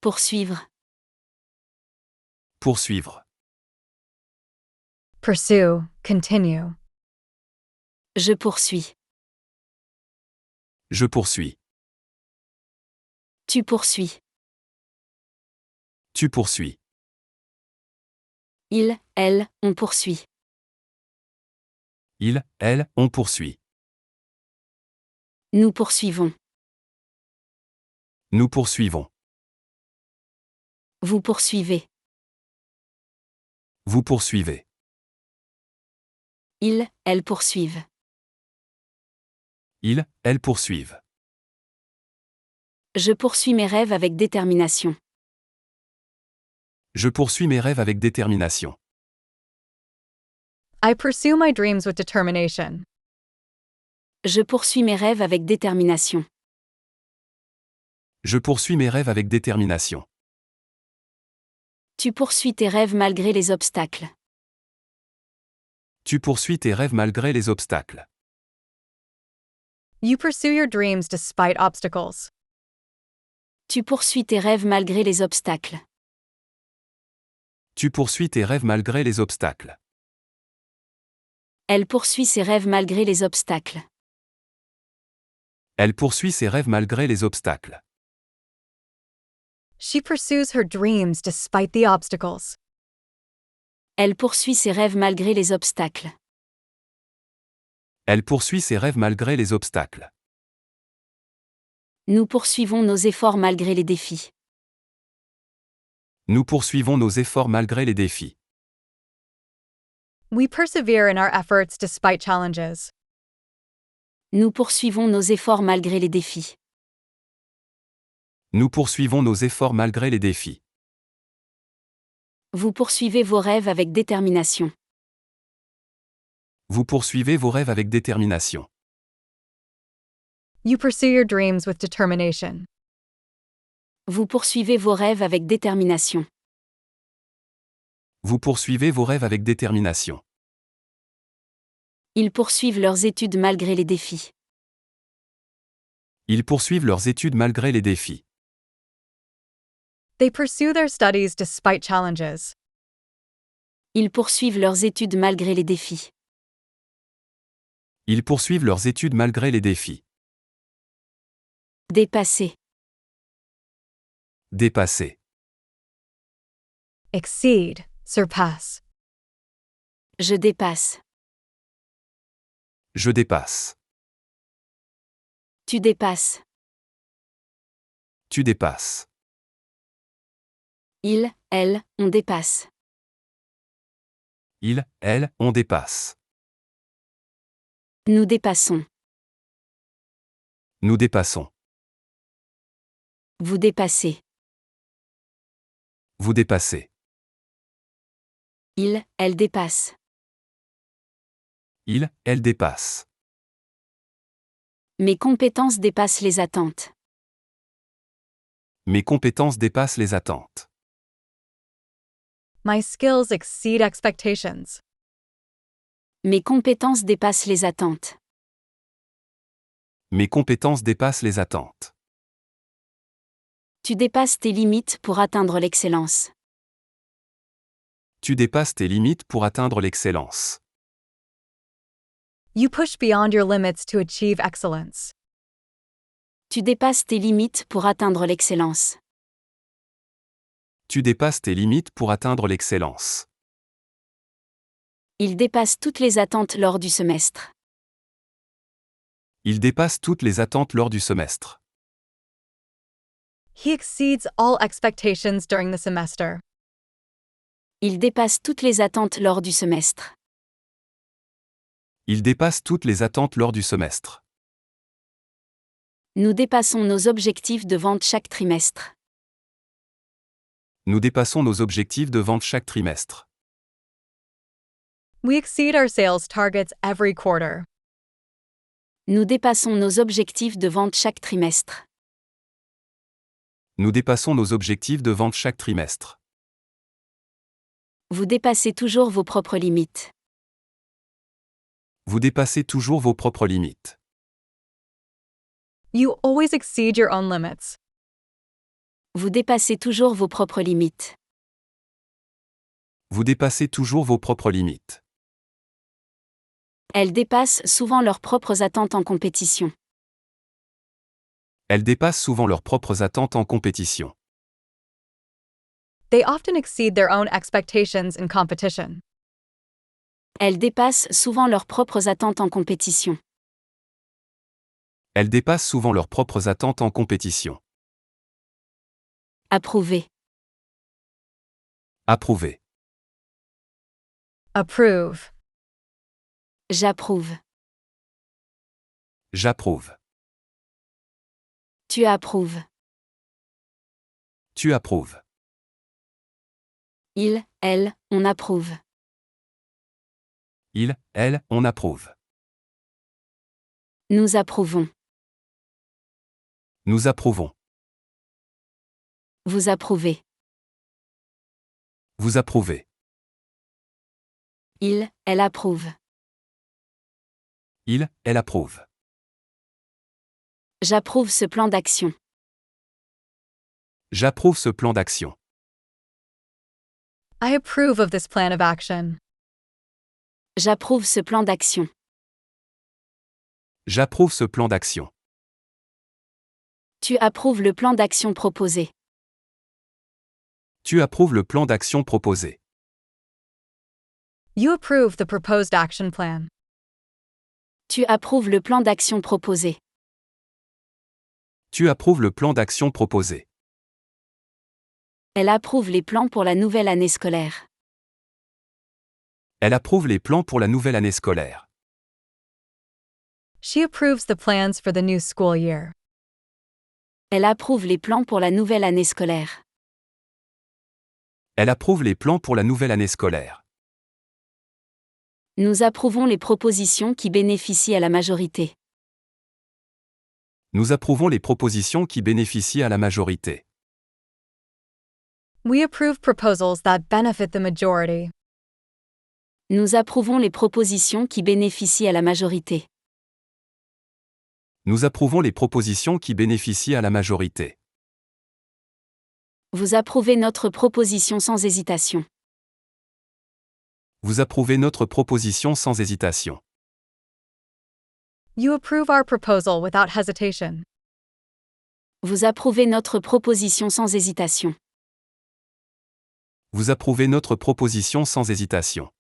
Poursuivre. Poursuivre. Pursue, continue. Je poursuis. Je poursuis. Tu poursuis. Tu poursuis. Il, elle, on poursuit. Il, elle, on poursuit. Nous poursuivons. Nous poursuivons. Vous poursuivez. Vous poursuivez. Ils, elles poursuivent. Ils, elles poursuivent. Je poursuis mes rêves avec détermination. Je poursuis mes rêves avec détermination. I pursue my dreams with determination. Je poursuis mes rêves avec détermination. Je poursuis mes rêves avec détermination. Tu poursuis tes rêves malgré les obstacles. Tu poursuis tes rêves malgré les obstacles. You pursue your dreams despite obstacles. Tu poursuis tes rêves malgré les obstacles. Tu poursuis tes rêves malgré les obstacles. Elle poursuit ses rêves malgré les obstacles. Elle poursuit ses rêves malgré les obstacles. She pursues her dreams despite the obstacles. Elle poursuit ses rêves malgré les obstacles. Elle poursuit ses rêves malgré les obstacles. Nous poursuivons nos efforts malgré les défis. Nous poursuivons nos efforts malgré les défis. We persevere in our efforts despite challenges. Nous poursuivons nos efforts malgré les défis. Nous poursuivons nos efforts malgré les défis. Vous poursuivez vos rêves avec détermination. Vous poursuivez vos rêves avec détermination. You pursue your dreams with determination. Vous poursuivez vos rêves avec détermination. Vous poursuivez vos rêves avec détermination. Ils poursuivent leurs études malgré les défis. Ils poursuivent leurs études malgré les défis. They pursue their studies despite challenges. Ils poursuivent leurs études malgré les défis. Ils poursuivent leurs études malgré les défis. Dépasser. Dépasser. Exceed, surpass. Je dépasse. Je dépasse. Tu dépasses. Tu dépasses. Il, elle, on dépasse. Il, elle, on dépasse. Nous dépassons. Nous dépassons. Vous dépassez. Vous dépassez. Il, elle dépasse. Il, elle dépasse. Mes compétences dépassent les attentes. Mes compétences dépassent les attentes. My skills exceed expectations. Mes compétences dépassent les attentes. Mes compétences dépassent les attentes. Tu dépasses tes limites pour atteindre l'excellence. Tu dépasses tes limites pour atteindre l'excellence. You push beyond your limits to achieve excellence. Tu dépasses tes limites pour atteindre l'excellence. Tu dépasses tes limites pour atteindre l'excellence. Il dépasse toutes les attentes lors du semestre. Il dépasse toutes les attentes lors du semestre. He exceeds all expectations during the semester. Il dépasse toutes les attentes lors du semestre. Il dépasse toutes les attentes lors du semestre. Nous dépassons nos objectifs de vente chaque trimestre. Nous dépassons nos objectifs de vente chaque trimestre. We exceed our sales targets every quarter. Nous dépassons nos objectifs de vente chaque trimestre. Nous dépassons nos objectifs de vente chaque trimestre. Vous dépassez toujours vos propres limites. Vous dépassez toujours vos propres limites. You always exceed your own limits. Vous dépassez toujours vos propres limites. Vous dépassez toujours vos propres limites. Elles dépassent souvent leurs propres attentes en compétition. Elles dépassent souvent leurs propres attentes en compétition. They often exceed their own expectations in competition. Elles dépassent souvent leurs propres attentes en compétition. Elles dépassent souvent leurs propres attentes en compétition. Approuver. Approuver. Approve. J'approuve. J'approuve. Tu approuves. Tu approuves. Il, elle, on approuve. Il, elle, on approuve. Nous approuvons. Nous approuvons. Vous approuvez. Vous approuvez. Il, elle approuve. Il, elle approuve. J'approuve ce plan d'action. J'approuve ce plan d'action. I approve of this plan of action. J'approuve ce plan d'action. J'approuve ce plan d'action. Tu approuves le plan d'action proposé. Tu approuves le plan d'action proposé. You approve the proposed action plan. Tu approuves le plan d'action proposé. Tu approuves le plan d'action proposé. Elle approuve les plans pour la nouvelle année scolaire. Elle approuve les plans pour la nouvelle année scolaire. She approves the plans for the new school year. Elle approuve les plans pour la nouvelle année scolaire. Elle approuve les plans pour la nouvelle année scolaire. Nous approuvons les propositions qui bénéficient à la majorité. Nous approuvons les propositions qui bénéficient à la majorité. We approve proposals that benefit the majority. Nous approuvons les propositions qui bénéficient à la majorité. Nous approuvons les propositions qui bénéficient à la majorité. Vous approuvez notre proposition sans hésitation. Vous approuvez notre proposition sans hésitation. You approve our proposal without hesitation. Vous approuvez notre proposition sans hésitation. Vous approuvez notre proposition sans hésitation.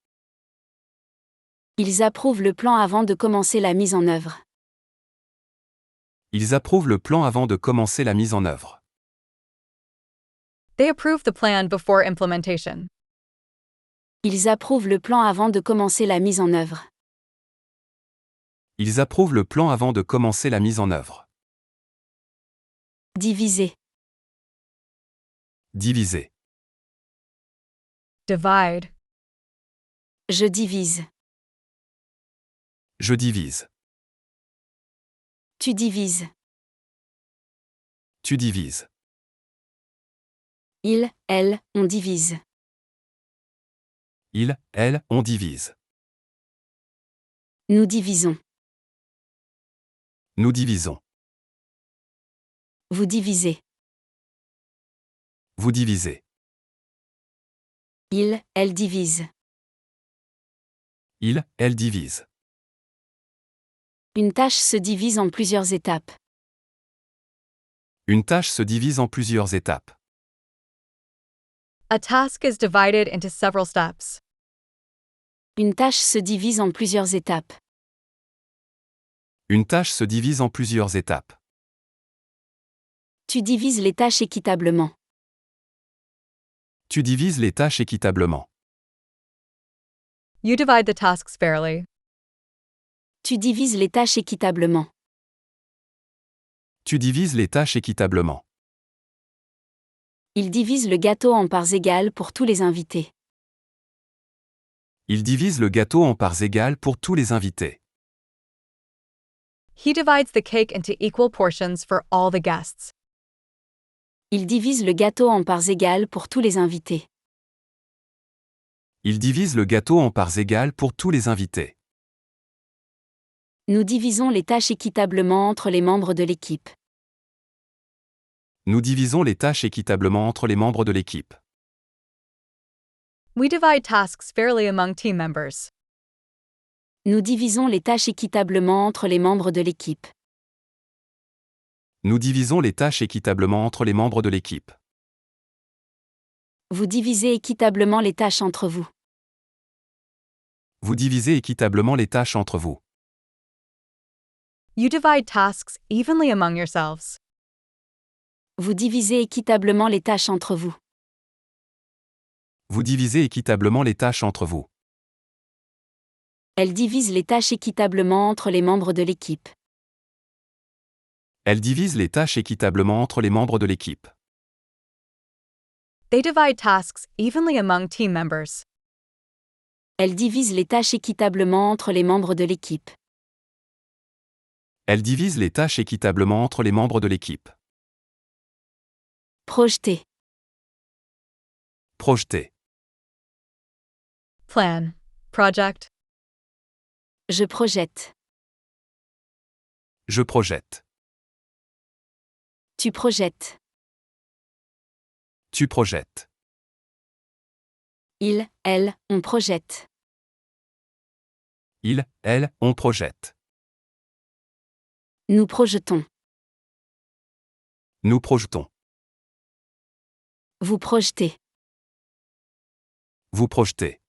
Ils approuvent le plan avant de commencer la mise en œuvre. Ils approuvent le plan avant de commencer la mise en œuvre. They approve the plan before implementation. Ils approuvent le plan avant de commencer la mise en œuvre. Ils approuvent le plan avant de commencer la mise en œuvre. Diviser. Diviser. Divide. Je divise. Je divise. Tu divises. Tu divises. Il, elle, on divise. Il, elle, on divise. Nous divisons. Nous divisons. Vous divisez. Vous divisez. Il, elle divise. Il, elle divise. Une tâche se divise en plusieurs étapes. Une tâche se divise en plusieurs étapes. A task is divided into several steps. Une tâche se divise en plusieurs étapes. Une tâche se divise en plusieurs étapes. Tu divises les tâches équitablement. Tu divises les tâches équitablement. You divide the tasks fairly. Tu divises les tâches équitablement. Tu divises les tâches équitablement. Il divise le gâteau en parts égales pour tous les invités. Il divise le gâteau en parts égales pour tous les invités. He divides the cake into equal portions for all the guests. Il divise le gâteau en parts égales pour tous les invités. Il divise le gâteau en parts égales pour tous les invités. Nous divisons les tâches équitablement entre les membres de l'équipe. Nous divisons les tâches équitablement entre les membres de l'équipe. We divide tasks fairly among team members. Nous divisons les tâches équitablement entre les membres de l'équipe. Nous divisons les tâches équitablement entre les membres de l'équipe. Vous divisez équitablement les tâches entre vous. Vous divisez équitablement les tâches entre vous. You divide tasks evenly among yourselves. Vous divisez équitablement les tâches entre vous. Vous divisez équitablement les tâches entre vous. Elle divise les tâches équitablement entre les membres de l'équipe. Elle divise les tâches équitablement entre les membres de l'équipe. They divide tasks evenly among team members. Elle divise les tâches équitablement entre les membres de l'équipe. Elle divise les tâches équitablement entre les membres de l'équipe. Projeter. Projeter. Plan. Project. Je projette. Je projette. Tu projettes. Tu projettes. Il, elle, on projette. Il, elle, on projette. Nous projetons. Nous projetons. Vous projetez. Vous projetez.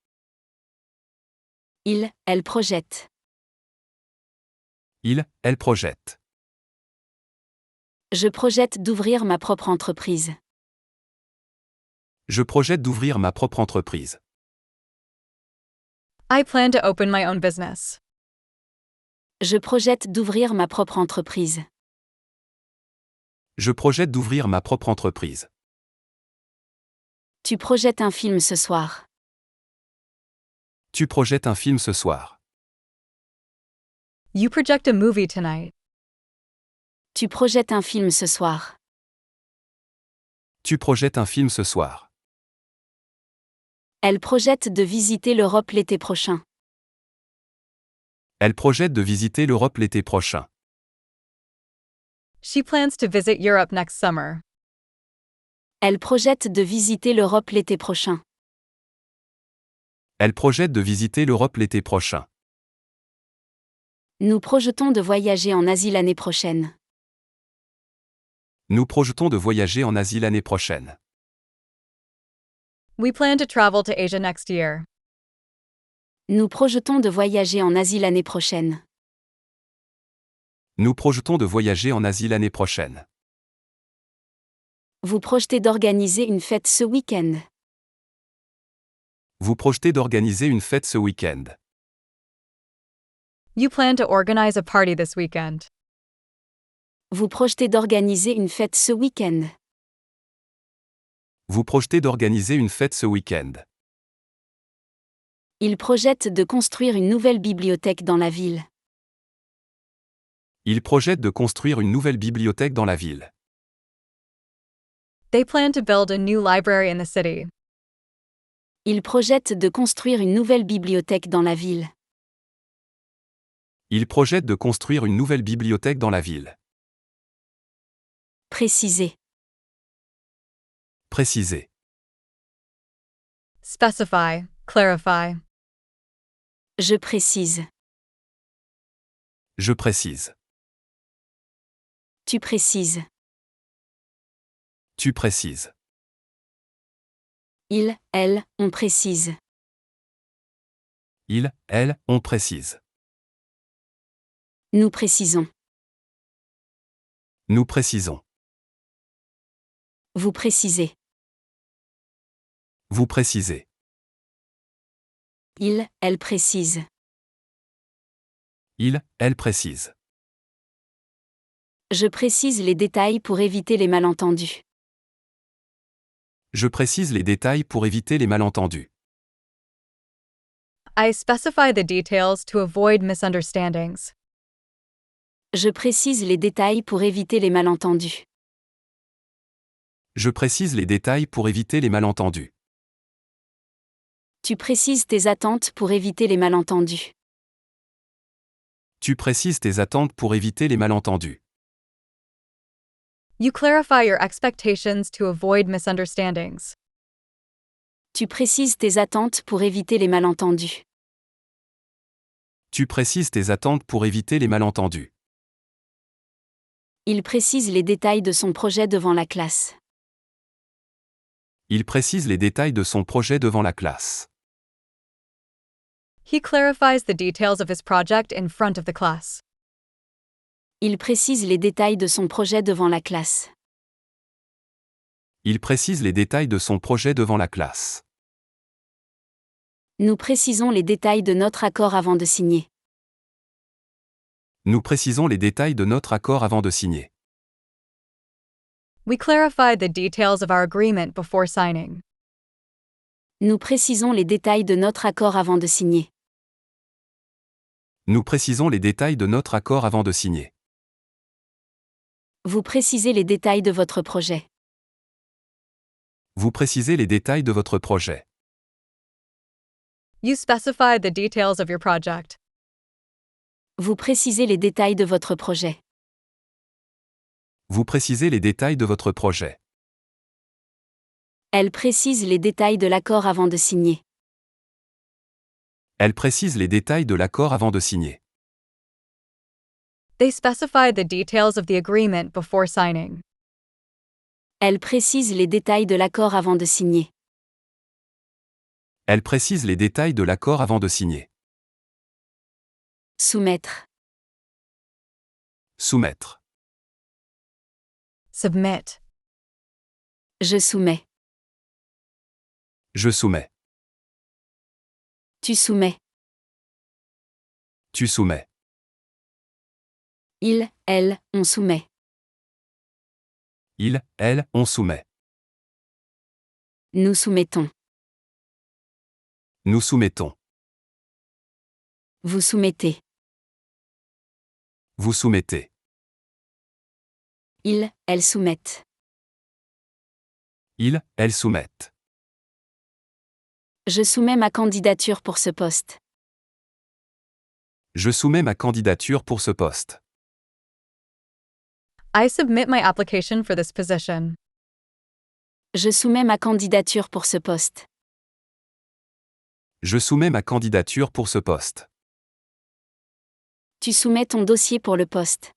Il, elle projette. Il, elle projette. Je projette d'ouvrir ma propre entreprise. Je projette d'ouvrir ma propre entreprise. I plan to open my own business. Je projette d'ouvrir ma propre entreprise. Je projette d'ouvrir ma propre entreprise. Tu projettes un film ce soir. Tu projettes un film ce soir. You project a movie tonight. Tu projettes un film ce soir. Tu projettes un film ce soir. Elle projette de visiter l'Europe l'été prochain. Elle projette de visiter l'Europe l'été prochain. She plans to visit Europe next summer. Elle projette de visiter l'Europe l'été prochain. Elle projette de visiter l'Europe l'été prochain. Nous projetons de voyager en Asie l'année prochaine. Nous projetons de voyager en Asie l'année prochaine. We plan to travel to Asia next year. Nous projetons de voyager en Asie l'année prochaine. Nous projetons de voyager en Asie l'année prochaine. Vous projetez d'organiser une fête ce week-end. Vous projetez d'organiser une fête ce week-end. You plan to organize a party this weekend. Vous projetez d'organiser une fête ce week-end. Vous projetez d'organiser une fête ce week-end. Il projette de construire une nouvelle bibliothèque dans la ville. Il projette de construire une nouvelle bibliothèque dans la ville. They plan to build a new library in the city. Il projette de construire une nouvelle bibliothèque dans la ville. Il projette de construire une nouvelle bibliothèque dans la ville. Préciser. Préciser. Specify. Clarify. Je précise. Je précise. Tu précises. Tu précises. Il, elle, on précise. Il, elle, on précise. Nous précisons. Nous précisons. Vous précisez. Vous précisez. Il, elle précise. Il, elle précise. Je précise les détails pour éviter les malentendus. Je précise les détails pour éviter les malentendus. I specify the details to avoid misunderstandings. Je précise les détails pour éviter les malentendus. Je précise les détails pour éviter les malentendus. Tu précises tes attentes pour éviter les malentendus. Tu précises tes attentes pour éviter les malentendus. You clarify your expectations to avoid misunderstandings. Tu précises tes attentes pour éviter les malentendus. Tu précises tes attentes pour éviter les malentendus. Il précise les détails de son projet devant la classe. Il précise les détails de son projet devant la classe. He clarifies the details of his project in front of the class. Il précise les détails de son projet devant la classe. Il précise les détails de son projet devant la classe. Nous précisons les détails de notre accord avant de signer. Nous précisons les détails de notre accord avant de signer. We clarify the details of our agreement before signing. Nous précisons les détails de notre accord avant de signer. Nous précisons les détails de notre accord avant de signer. Vous précisez les détails de votre projet. Vous précisez les détails de votre projet. You specify the details of your project. Vous précisez les détails de votre projet. Vous précisez les détails de votre projet. Elle précise les détails de l'accord avant de signer. Elle précise les détails de l'accord avant de signer. They specify the details of the agreement before signing. Elle précise les détails de l'accord avant de signer. Elle précise les détails de l'accord avant de signer. Soumettre. Soumettre. Submit. Je soumets. Je soumets. Tu soumets. Tu soumets. Il, elle, on soumet. Il, elle, on soumet. Nous soumettons. Nous soumettons. Vous soumettez. Vous soumettez. Ils, elles soumettent. Ils, elles soumettent. Je soumets ma candidature pour ce poste. Je soumets ma candidature pour ce poste. I submit my application for this position. Je soumets ma candidature pour ce poste. Je soumets ma candidature pour ce poste. Tu soumets ton dossier pour le poste.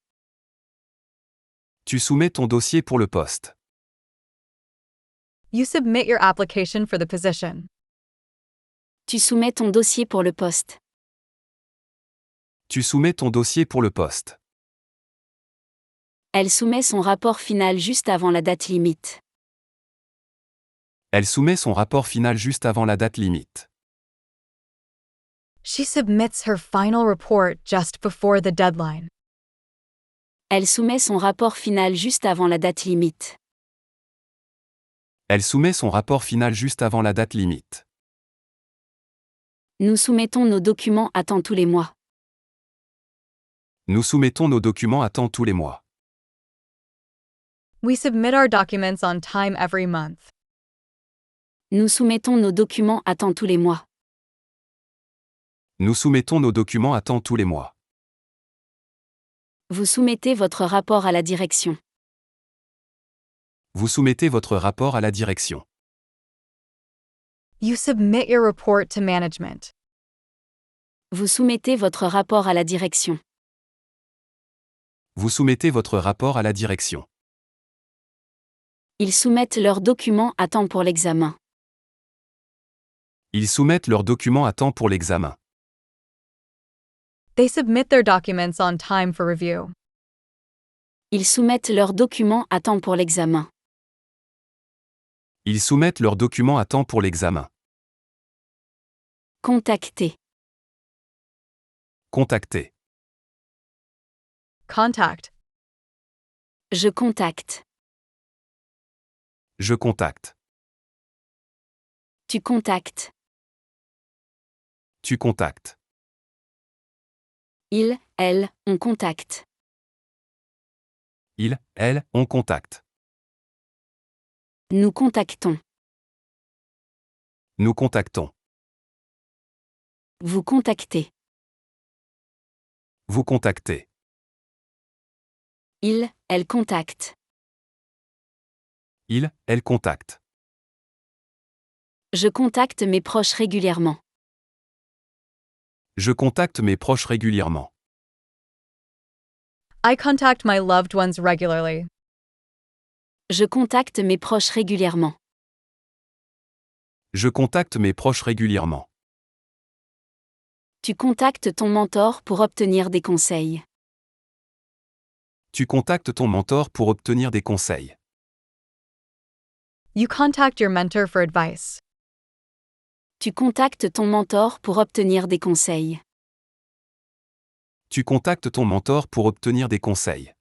Tu soumets ton dossier pour le poste. You submit your application for the position. Tu soumets ton dossier pour le poste. Tu soumets ton dossier pour le poste. Elle soumet son rapport final juste avant la date limite. Elle soumet son rapport final juste avant la date limite. She submits her final report just before the deadline. Elle soumet son rapport final juste avant la date limite. Elle soumet son rapport final juste avant la date limite. Nous soumettons nos documents à temps tous les mois. Nous soumettons nos documents à temps tous les mois. We submit our documents on time every month. Nous soumettons nos documents à temps tous les mois. Nous soumettons nos documents à temps tous les mois. Vous soumettez votre rapport à la direction. Vous soumettez votre rapport à la direction. You submit your report to management. Vous soumettez votre rapport à la direction. Vous soumettez votre rapport à la direction. Ils soumettent leurs documents à temps pour l'examen. Ils soumettent leurs documents à temps pour l'examen. They submit their documents on time for review. Ils soumettent leurs documents à temps pour l'examen. Ils soumettent leurs documents à temps pour l'examen. Contacter. Contacter. Contact. Je contacte. Je contacte. Tu contactes. Tu contactes. Il, elle, on contacte. Il, elle, on contacte. Nous contactons. Nous contactons. Vous contactez. Vous contactez. Il, elle contacte. Elle contacte. Je contacte mes proches régulièrement. Je contacte mes proches régulièrement. I contact my loved ones regularly. Je contacte mes proches régulièrement. Je contacte mes proches régulièrement. Tu contactes ton mentor pour obtenir des conseils. Tu contactes ton mentor pour obtenir des conseils. You contact your mentor for advice. Tu contactes ton mentor pour obtenir des conseils. Tu contactes ton mentor pour obtenir des conseils.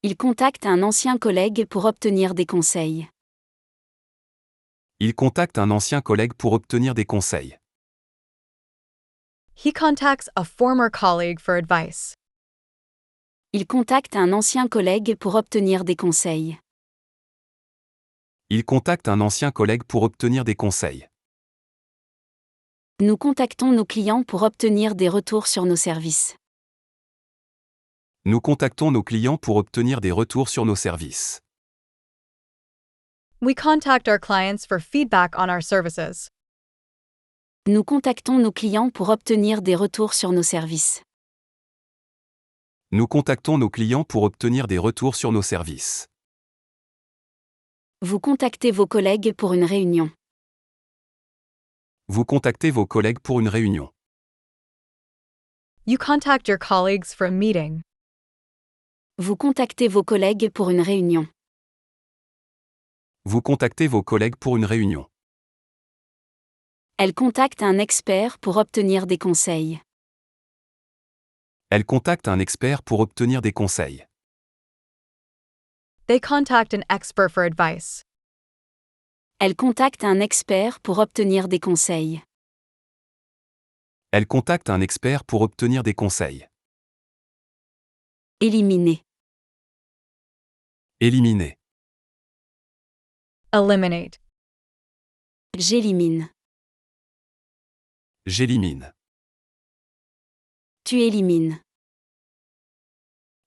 Il contacte un ancien collègue pour obtenir des conseils. Il contacte un ancien collègue pour obtenir des conseils. He contacts a former colleague for advice. Il contacte un ancien collègue pour obtenir des conseils. Il contacte un ancien collègue pour obtenir des conseils. Nous contactons nos clients pour obtenir des retours sur nos services. Nous contactons nos clients pour obtenir des retours sur nos services. We contact our clients for feedback on our services. Nous contactons nos clients pour obtenir des retours sur nos services. Nous contactons nos clients pour obtenir des retours sur nos services. Vous contactez vos collègues pour une réunion. Vous contactez vos collègues pour une réunion. You contact your colleagues for a meeting. Vous contactez vos collègues pour une réunion. Vous contactez vos collègues pour une réunion. Elle contacte un expert pour obtenir des conseils. Elle contacte un expert pour obtenir des conseils. They contact an expert for advice. Elle contacte un expert pour obtenir des conseils. Elle contacte un expert pour obtenir des conseils. Éliminer. Éliminer. Eliminate. J'élimine. J'élimine. Tu élimines.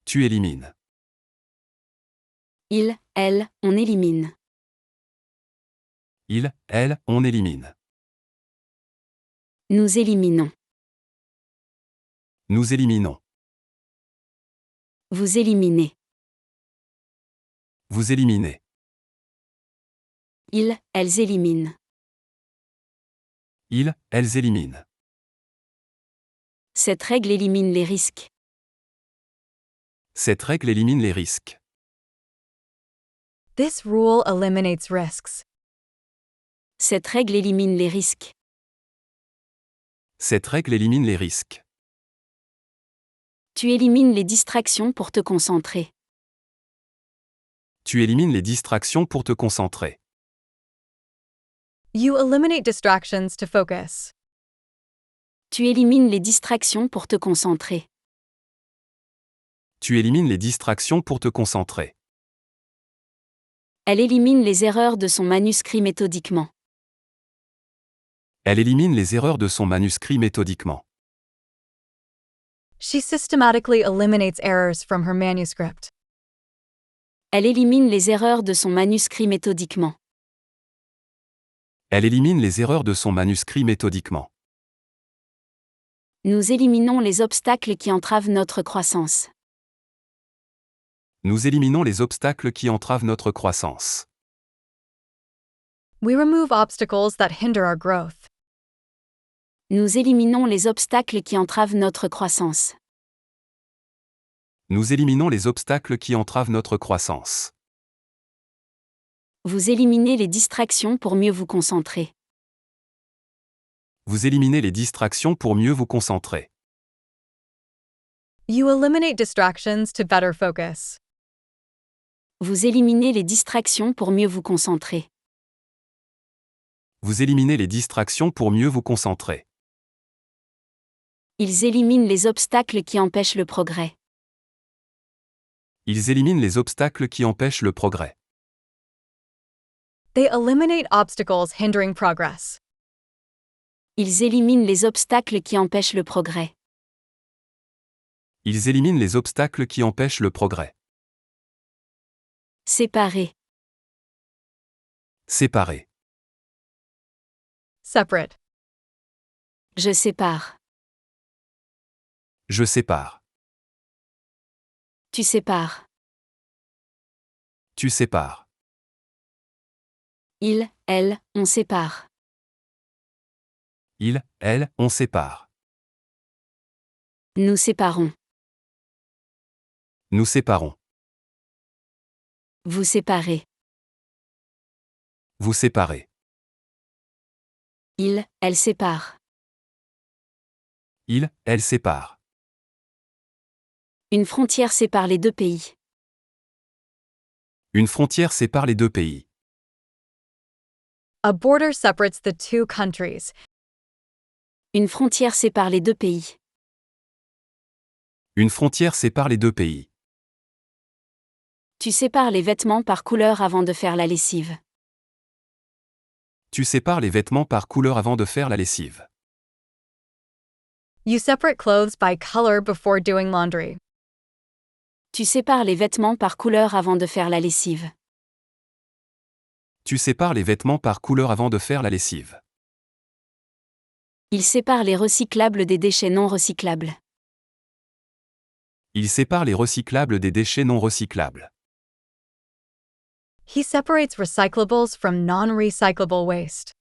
Tu élimines. Il, elle, on élimine. Il, elle, on élimine. Nous éliminons. Nous éliminons. Vous éliminez. Vous éliminez. Ils, elles éliminent. Ils, elles éliminent. Cette règle élimine les risques. Cette règle élimine les risques. This rule eliminates risks. Cette règle élimine les risques. Cette règle élimine les risques. Tu élimines les distractions pour te concentrer. Tu élimines les distractions pour te concentrer. You eliminate distractions to focus. Tu élimines les distractions pour te concentrer. Tu élimines les distractions pour te concentrer. Elle élimine les erreurs de son manuscrit méthodiquement. Elle élimine les erreurs de son manuscrit méthodiquement. She systematically eliminates errors from her manuscript. Elle élimine les erreurs de son manuscrit méthodiquement. Elle élimine les erreurs de son manuscrit méthodiquement. Nous éliminons les obstacles qui entravent notre croissance. Nous éliminons les obstacles qui entravent notre croissance. We remove obstacles that hinder our growth. Nous éliminons les obstacles qui entravent notre croissance. Nous éliminons les obstacles qui entravent notre croissance. Vous éliminez les distractions pour mieux vous concentrer. Vous éliminez les distractions pour mieux vous concentrer. You eliminate distractions to better focus. Vous éliminez les distractions pour mieux vous concentrer. Vous éliminez les distractions pour mieux vous concentrer. Ils éliminent les obstacles qui empêchent le progrès. Ils éliminent les obstacles qui empêchent le progrès. They eliminate obstacles hindering progress. Ils éliminent les obstacles qui empêchent le progrès. Ils éliminent les obstacles qui empêchent le progrès. Séparer. Séparer. Separate. Je sépare. Je sépare. Tu sépares. Tu sépares. Il, elle, on sépare. Il, elle, on sépare. Nous séparons. Nous séparons. Vous séparez. Vous séparez. Il, elle sépare. Il, elle sépare. Une frontière sépare les deux pays. Une frontière sépare les deux pays. A border separates the two countries. Une frontière sépare les deux pays. Une frontière sépare les deux pays. Tu sépares les vêtements par couleur avant de faire la lessive. Tu sépares les vêtements par couleur avant de faire la lessive. You separate clothes by color before doing laundry. Tu sépares les vêtements par couleur avant de faire la lessive. Tu sépares les vêtements par couleur avant de faire la lessive. Il sépare les recyclables des déchets non recyclables. Il sépare les recyclables des déchets non recyclables. He separates recyclables from non-recyclable waste.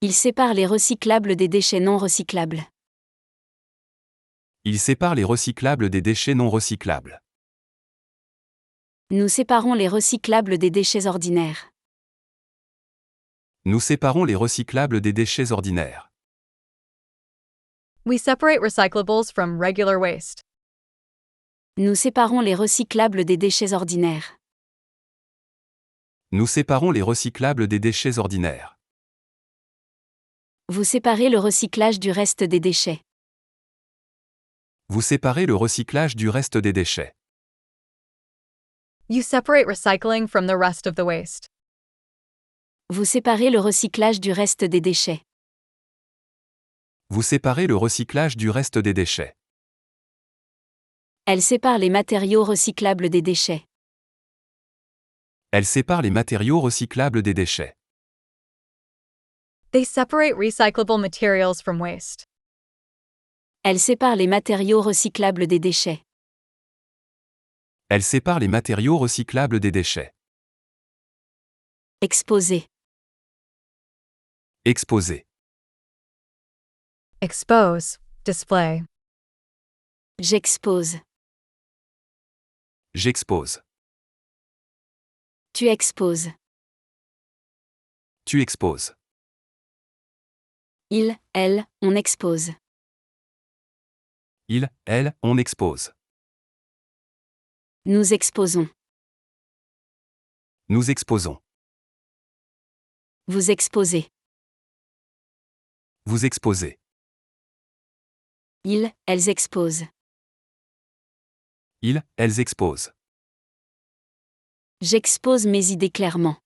Il sépare les recyclables des déchets non recyclables. Il sépare les recyclables des déchets non recyclables. Nous séparons les recyclables des déchets ordinaires. Nous séparons les recyclables des déchets ordinaires. We separate recyclables from regular waste. Nous séparons les recyclables des déchets ordinaires. Nous séparons les recyclables des déchets ordinaires. Vous séparez le recyclage du reste des déchets. Vous séparez le recyclage du reste des déchets. You separate recycling from the rest of the waste. Vous séparez le recyclage du reste des déchets. Vous séparez le recyclage du reste des déchets. Elle sépare les matériaux recyclables des déchets. Elle sépare les matériaux recyclables des déchets. They separate recyclable materials from waste. Elle sépare les matériaux recyclables des déchets. Elle sépare les matériaux recyclables des déchets. Exposer. Exposer. Expose, display. J'expose. J'expose. Tu exposes. Tu exposes. Il, elle, on expose. Il, elle, on expose. Nous exposons. Nous exposons. Vous exposez. Vous exposez. Ils, elles exposent. Ils, elles exposent. J'expose mes idées clairement.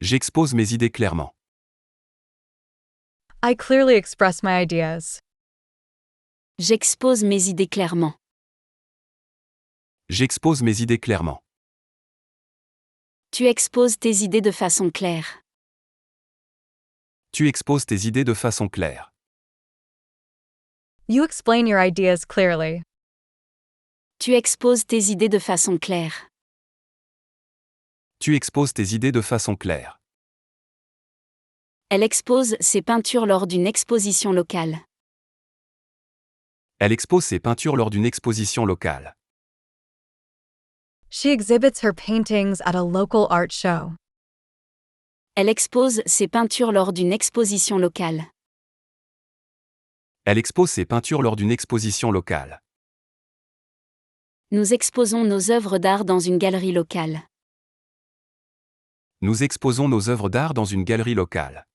J'expose mes idées clairement. I clearly express my ideas. J'expose mes idées clairement. J'expose mes idées clairement. Tu exposes tes idées de façon claire. Tu exposes tes idées de façon claire. You explain your ideas clearly. Tu exposes tes idées de façon claire. Tu exposes tes idées de façon claire. Elle expose ses peintures lors d'une exposition locale. Elle expose ses peintures lors d'une exposition locale. She exhibits her paintings at a local art show. Elle expose ses peintures lors d'une exposition locale. Elle expose ses peintures lors d'une exposition locale. Nous exposons nos œuvres d'art dans une galerie locale. Nous exposons nos œuvres d'art dans une galerie locale.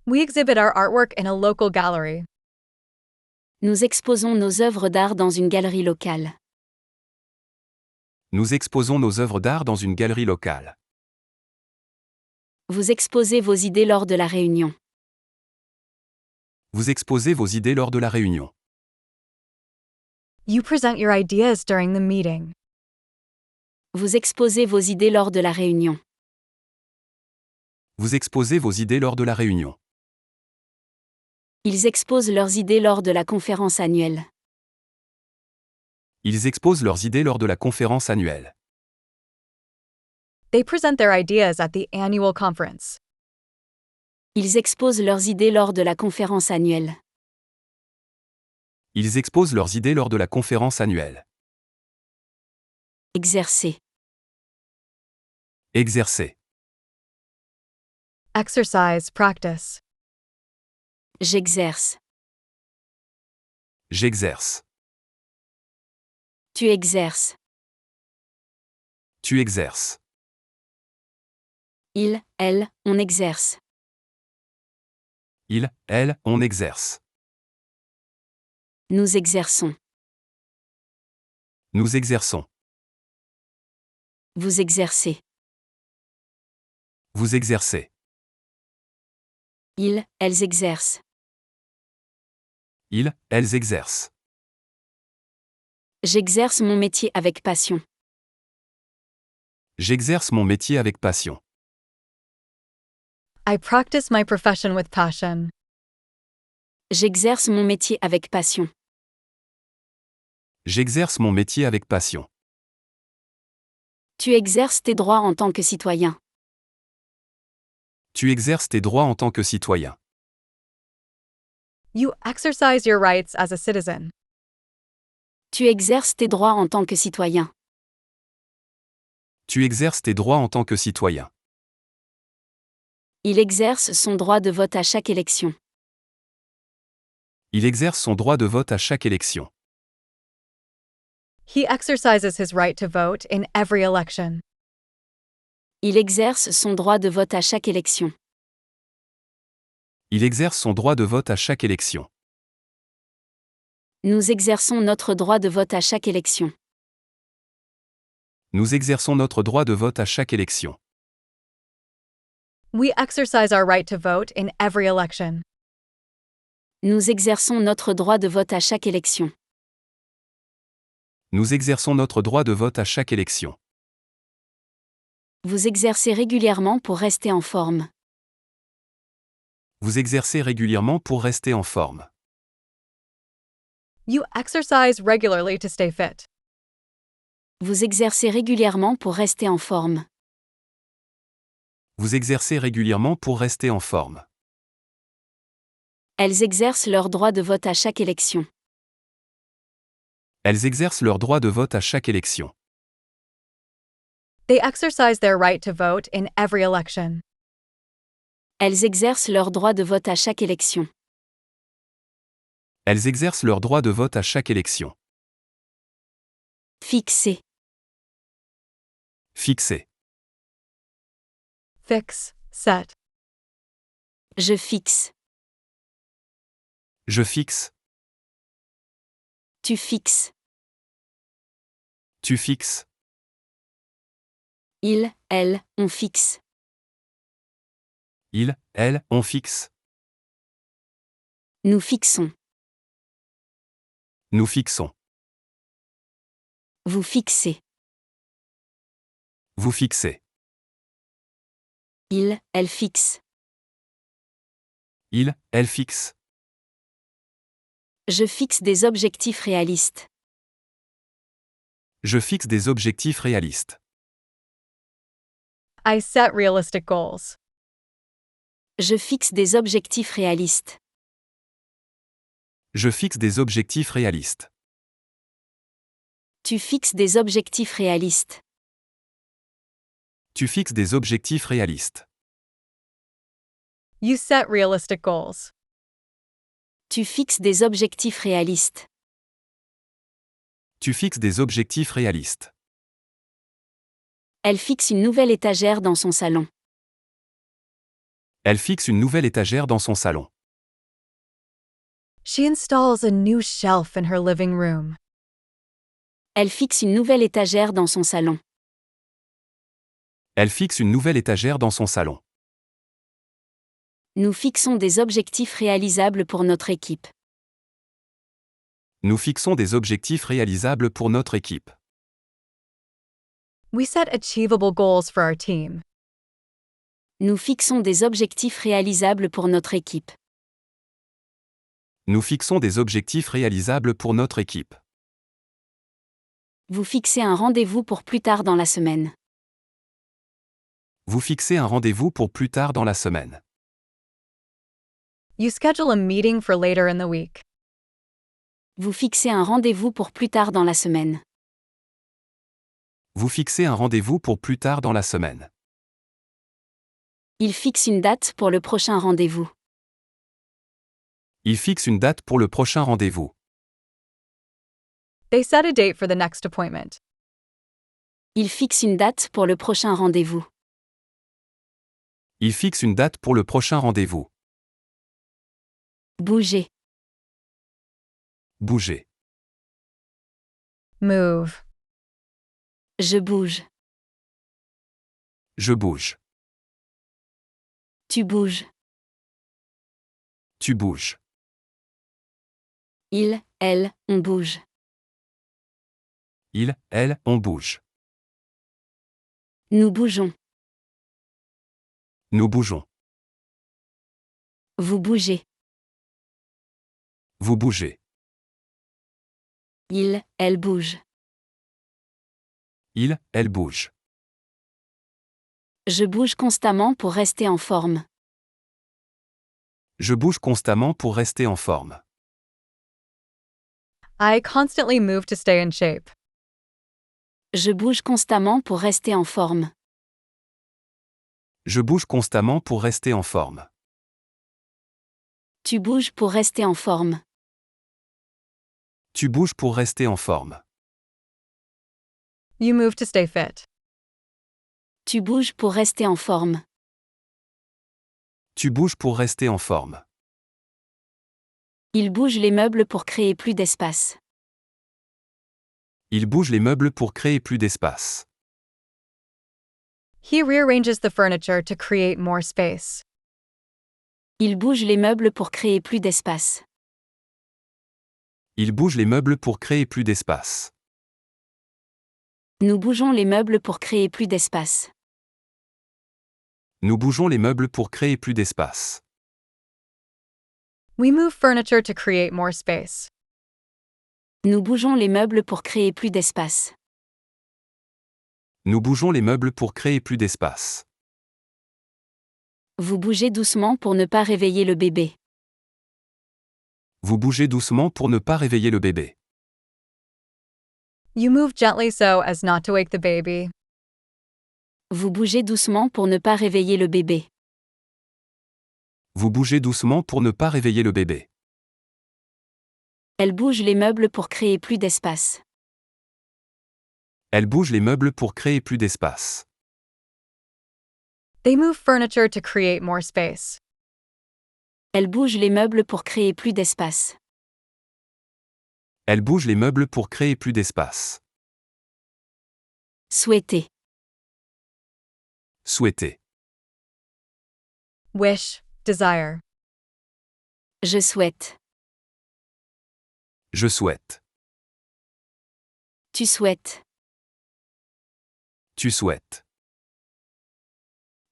We exhibit our artwork in a local gallery. Nous exposons nos œuvres d'art dans une galerie locale. Nous exposons nos œuvres d'art dans une galerie locale. Vous exposez vos idées lors de la réunion. Vous exposez vos idées lors de la réunion. You present your ideas during the meeting. Vous exposez vos idées lors de la réunion. Vous exposez vos idées lors de la réunion. Ils exposent leurs idées lors de la conférence annuelle. Ils exposent leurs idées lors de la conférence annuelle. They present their ideas at the annual conference. Ils exposent leurs idées lors de la conférence annuelle. Ils exposent leurs idées lors de la conférence annuelle. Exercer. Exercer. Exercise, practice. J'exerce. J'exerce. Tu exerces. Tu exerces. Il, elle, on exerce. Il, elle, on exerce. Nous exerçons. Nous exerçons. Vous exercez. Vous exercez. Ils, elles exercent. Ils, elles exercent. J'exerce mon métier avec passion. J'exerce mon métier avec passion. I practice my profession with passion. J'exerce mon métier avec passion. J'exerce mon métier avec passion. Tu exerces tes droits en tant que citoyen. Tu exerces tes droits en tant que citoyen. You exercise your rights as a citizen. Tu exerces tes droits en tant que citoyen. Tu exerces tes droits en tant que citoyen. Il exerce son droit de vote à chaque élection. Il exerce son droit de vote à chaque élection. He exercises his right to vote in every election. Il exerce son droit de vote à chaque élection. Il exerce son droit de vote à chaque élection. Nous exerçons notre droit de vote à chaque élection. Nous exerçons notre droit de vote à chaque élection. We exercise our right to vote in every election. Nous exerçons notre droit de vote à chaque élection. Nous exerçons notre droit de vote à chaque élection. Vous exercez régulièrement pour rester en forme. Vous exercez régulièrement pour rester en forme. You exercise regularly to stay fit. Vous exercez régulièrement pour rester en forme. Vous exercez régulièrement pour rester en forme. Elles exercent leur droit de vote à chaque élection. Elles exercent leur droit de vote à chaque élection. They exercise their right to vote in every election. Elles exercent leur droit de vote à chaque élection. Elles exercent leur droit de vote à chaque élection. Fixer. Fixer. Fix, set. Je fixe. Je fixe. Tu fixes. Tu fixes. Il, elle, on fixe. Il, elle, on fixe. Nous fixons. Nous fixons. Vous fixez. Vous fixez. Il, elle fixe. Il, elle fixe. Je fixe des objectifs réalistes. Je fixe des objectifs réalistes. I set realistic goals. Je fixe des objectifs réalistes. Je fixe des objectifs réalistes. Tu fixes des objectifs réalistes. Tu fixes des objectifs réalistes. You set realistic goals. Tu fixes des objectifs réalistes. Tu fixes des objectifs réalistes. Elle fixe une nouvelle étagère dans son salon. Elle fixe une nouvelle étagère dans son salon. She installs a new shelf in her living room. Elle fixe une nouvelle étagère dans son salon. Elle fixe une nouvelle étagère dans son salon. Nous fixons des objectifs réalisables pour notre équipe. Nous fixons des objectifs réalisables pour notre équipe. We set achievable goals for our team. Nous fixons des objectifs réalisables pour notre équipe. Nous fixons des objectifs réalisables pour notre équipe. Vous fixez un rendez-vous pour plus tard dans la semaine. Vous fixez un rendez-vous pour plus tard dans la semaine. You schedule a meeting for later in the week. Vous fixez un rendez-vous pour plus tard dans la semaine. Vous fixez un rendez-vous pour plus tard dans la semaine. Il fixe une date pour le prochain rendez-vous. Il fixe une date pour le prochain rendez-vous. They set a date for the next appointment. Il fixe une date pour le prochain rendez-vous. Il fixe une date pour le prochain rendez-vous. Bouger. Bouger. Move. Je bouge. Je bouge. Tu bouges. Tu bouges. Il, elle, on bouge. Il, elle, on bouge. Nous bougeons. Nous bougeons. Vous bougez. Vous bougez. Il, elle bouge. Il, elle bouge. Je bouge constamment pour rester en forme. Je bouge constamment pour rester en forme. I constantly move to stay in shape. Je bouge constamment pour rester en forme. Je bouge constamment pour rester en forme. Tu bouges pour rester en forme. Tu bouges pour rester en forme. You move to stay fit. Tu bouges pour rester en forme. Tu bouges pour rester en forme. Il bouge les meubles pour créer plus d'espace. Il bouge les meubles pour créer plus d'espace. He rearranges the furniture to create more space. Il bouge les meubles pour créer plus d'espace. Il bouge les meubles pour créer plus d'espace. Nous bougeons les meubles pour créer plus d'espace. Nous bougeons les meubles pour créer plus d'espace. We move furniture to create more space. Nous bougeons les meubles pour créer plus d'espace. Nous bougeons les meubles pour créer plus d'espace. Vous bougez doucement pour ne pas réveiller le bébé. Vous bougez doucement pour ne pas réveiller le bébé. You move gently so as not to wake the baby. Vous bougez doucement pour ne pas réveiller le bébé. Vous bougez doucement pour ne pas réveiller le bébé. Elle bouge les meubles pour créer plus d'espace. Elle bouge les meubles pour créer plus d'espace. They move furniture to create more space. Elle bouge les meubles pour créer plus d'espace. Elle bouge les meubles pour créer plus d'espace. Souhaiter. Souhaiter. Wish, desire. Je souhaite. Je souhaite. Tu souhaites. Tu souhaites.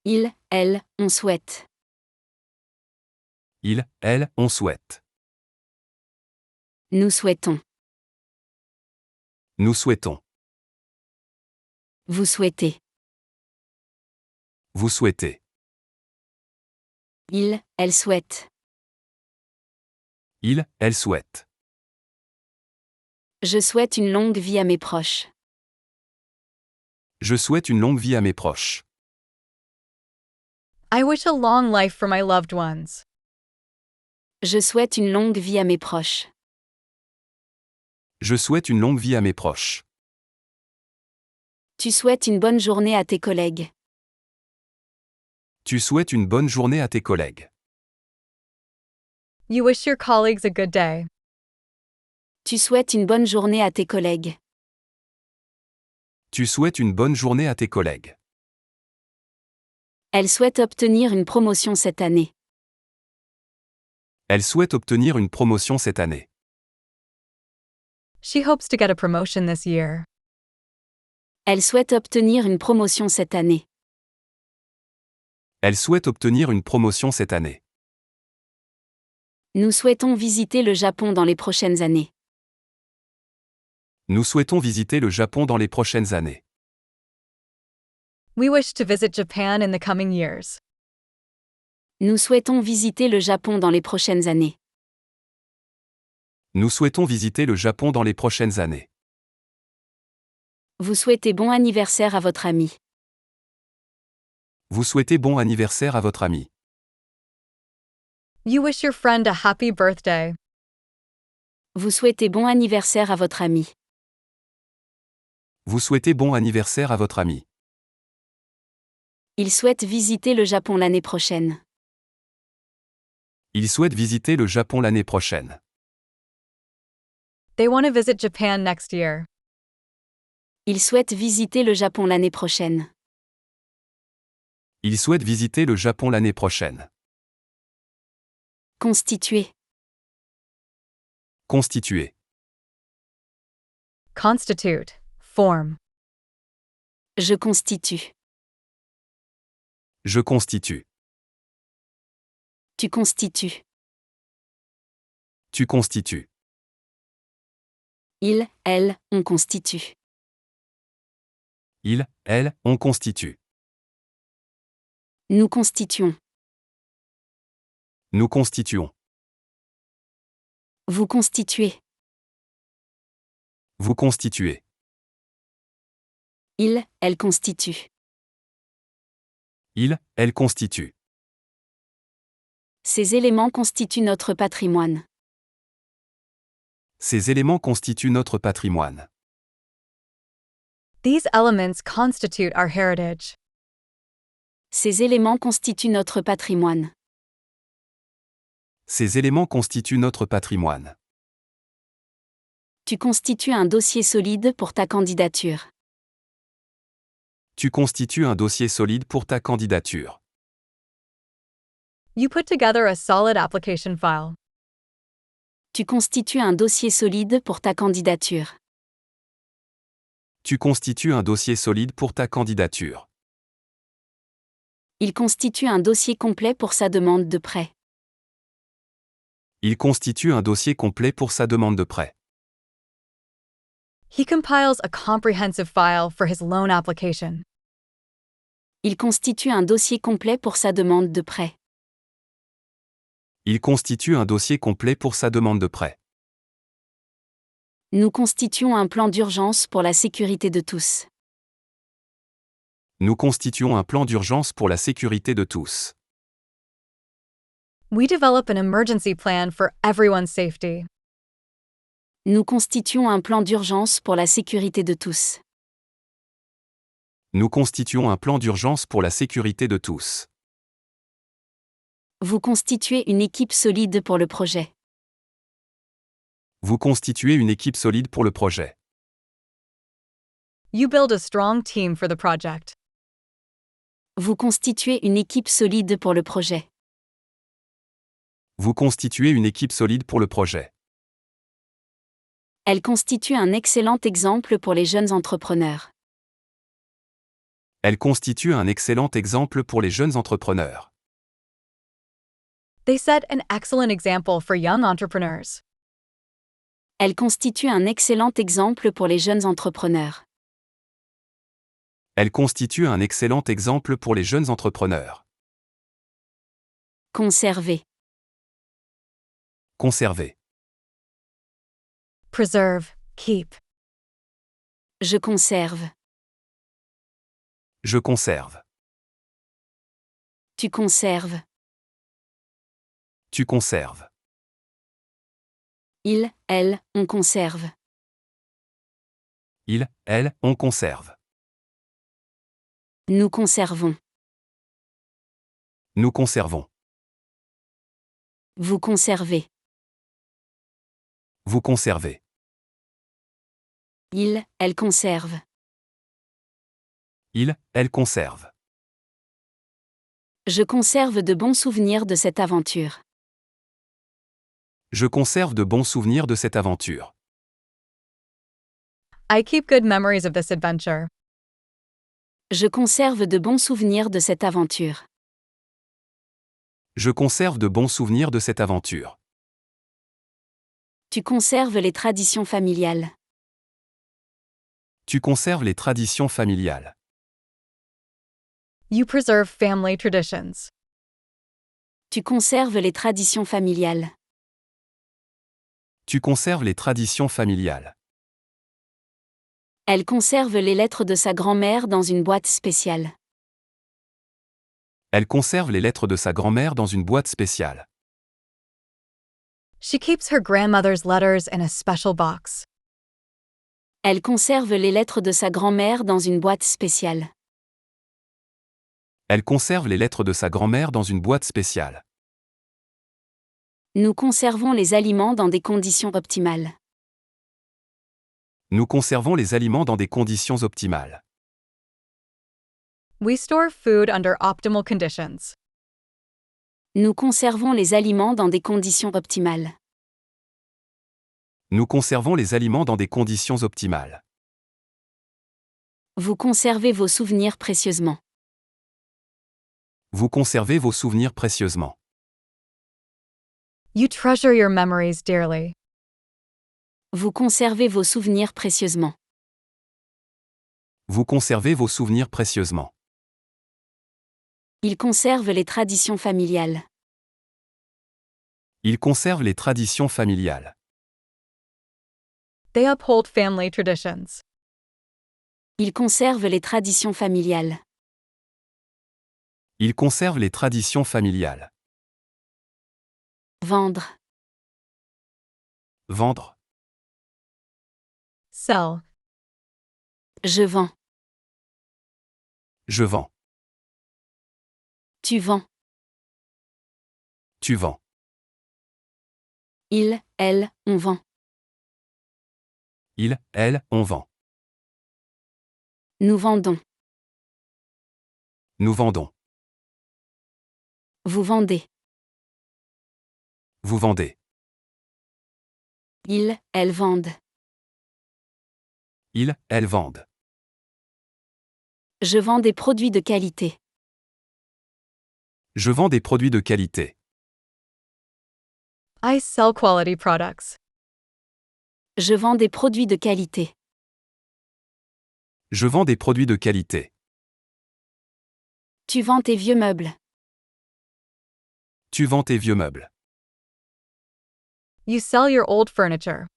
Il, elle, on souhaite. Il, elle, on souhaite. Nous souhaitons. Nous souhaitons. Vous souhaitez. Vous souhaitez. Il, elle souhaite. Il, elle souhaite. Je souhaite une longue vie à mes proches. Je souhaite une longue vie à mes proches. I wish a long life for my loved ones. Je souhaite une longue vie à mes proches. Je souhaite une longue vie à mes proches. Tu souhaites une bonne journée à tes collègues. Tu souhaites une bonne journée à tes collègues. You wish your colleagues a good day. Tu souhaites une bonne journée à tes collègues. Tu souhaites une bonne journée à tes collègues. Elle souhaite obtenir une promotion cette année. Elle souhaite obtenir une promotion cette année. She hopes to get a promotion this year. Elle souhaite obtenir une promotion cette année. Elle souhaite obtenir une promotion cette année. Nous souhaitons visiter le Japon dans les prochaines années. Nous souhaitons visiter le Japon dans les prochaines années. We wish to visit Japan in the coming years. Nous souhaitons visiter le Japon dans les prochaines années. Nous souhaitons visiter le Japon dans les prochaines années. Vous souhaitez bon anniversaire à votre ami. Vous souhaitez bon anniversaire à votre ami. You wish your friend a happy birthday. Vous souhaitez bon anniversaire à votre ami. Vous souhaitez bon anniversaire à votre ami. Il souhaite visiter le Japon l'année prochaine. Il souhaite visiter le Japon l'année prochaine. They want to visit Japan next year. Il souhaite visiter le Japon l'année prochaine. Il souhaite visiter le Japon l'année prochaine. Constituer. Constituer. Constitute. Form. Je constitue. Je constitue. Tu constitues. Tu constitues. Il, elle, on constitue. Il, elle, on constitue. Nous constituons. Nous constituons. Vous constituez. Vous constituez. Il, elle constitue. Il, elle constitue. Ces éléments constituent notre patrimoine. Ces éléments constituent notre patrimoine. These elements constitute our heritage. Ces éléments constituent notre patrimoine. Ces éléments constituent notre patrimoine. Tu constitues un dossier solide pour ta candidature. Tu constitues un dossier solide pour ta candidature. You put together a solid application file. Tu constitues un dossier solide pour ta candidature. Tu constitues un dossier solide pour ta candidature. Il constitue un dossier complet pour sa demande de prêt. Il constitue un dossier complet pour sa demande de prêt. He compiles a comprehensive file for his loan application. Il constitue un dossier complet pour sa demande de prêt. Il constitue un dossier complet pour sa demande de prêt. Nous constituons un plan d'urgence pour la sécurité de tous. Nous constituons un plan d'urgence pour la sécurité de tous. We develop an emergency plan for everyone's safety. Nous constituons un plan d'urgence pour la sécurité de tous. Nous constituons un plan d'urgence pour la sécurité de tous. Vous constituez une équipe solide pour le projet. Vous constituez une équipe solide pour le projet. You build a strong team for the project. Vous constituez une équipe solide pour le projet. Vous constituez une équipe solide pour le projet. Elle constitue un excellent exemple pour les jeunes entrepreneurs. Elle constitue un excellent exemple pour les jeunes entrepreneurs. They set an excellent example for young entrepreneurs. Elle constitue un excellent exemple pour les jeunes entrepreneurs. Elle constitue un excellent exemple pour les jeunes entrepreneurs. Conserver. Conserver. Preserve, keep. Je conserve. Je conserve. Tu conserves. Tu conserves. Il, elle, on conserve. Il, elle, on conserve. Nous conservons. Nous conservons. Vous conservez. Vous conservez. Il, elle conserve. Il, elle conserve. Je conserve de bons souvenirs de cette aventure. Je conserve de bons souvenirs de cette aventure. I keep good memories of this adventure. Je conserve de bons souvenirs de cette aventure. Je conserve de bons souvenirs de cette aventure. Tu conserves les traditions familiales. Tu conserves les traditions familiales. You preserve family traditions. Tu conserves les traditions familiales. Tu conserves les traditions familiales. Elle conserve les lettres de sa grand-mère dans une boîte spéciale. Elle conserve les lettres de sa grand-mère dans une boîte spéciale. She keeps her grandmother's letters in a special box. Elle conserve les lettres de sa grand-mère dans une boîte spéciale. Elle conserve les lettres de sa grand-mère dans une boîte spéciale. Nous conservons les aliments dans des conditions optimales. Nous conservons les aliments dans des conditions optimales. We store food under optimal conditions. Nous conservons les aliments dans des conditions optimales. Nous conservons les aliments dans des conditions optimales. Vous conservez vos souvenirs précieusement. Vous conservez vos souvenirs précieusement. You treasure your memories dearly. Vous conservez vos souvenirs précieusement. Vous conservez vos souvenirs précieusement. Il conserve les traditions familiales. Il conserve les traditions familiales. They uphold family traditions. Il conserve les traditions familiales. Il conserve les traditions familiales. Vendre. Vendre. Sell. Je vends. Je vends. Tu vends. Tu vends. Il, elle, on vend. Il, elle, on vend. Nous vendons. Nous vendons. Vous vendez. Vous vendez. Ils, elles vendent. Ils, elles vendent. Je vends des produits de qualité. Je vends des produits de qualité. I sell quality products. Je vends des produits de qualité. Je vends des produits de qualité. Tu vends tes vieux meubles. Tu vends tes vieux meubles. You sell your old furniture.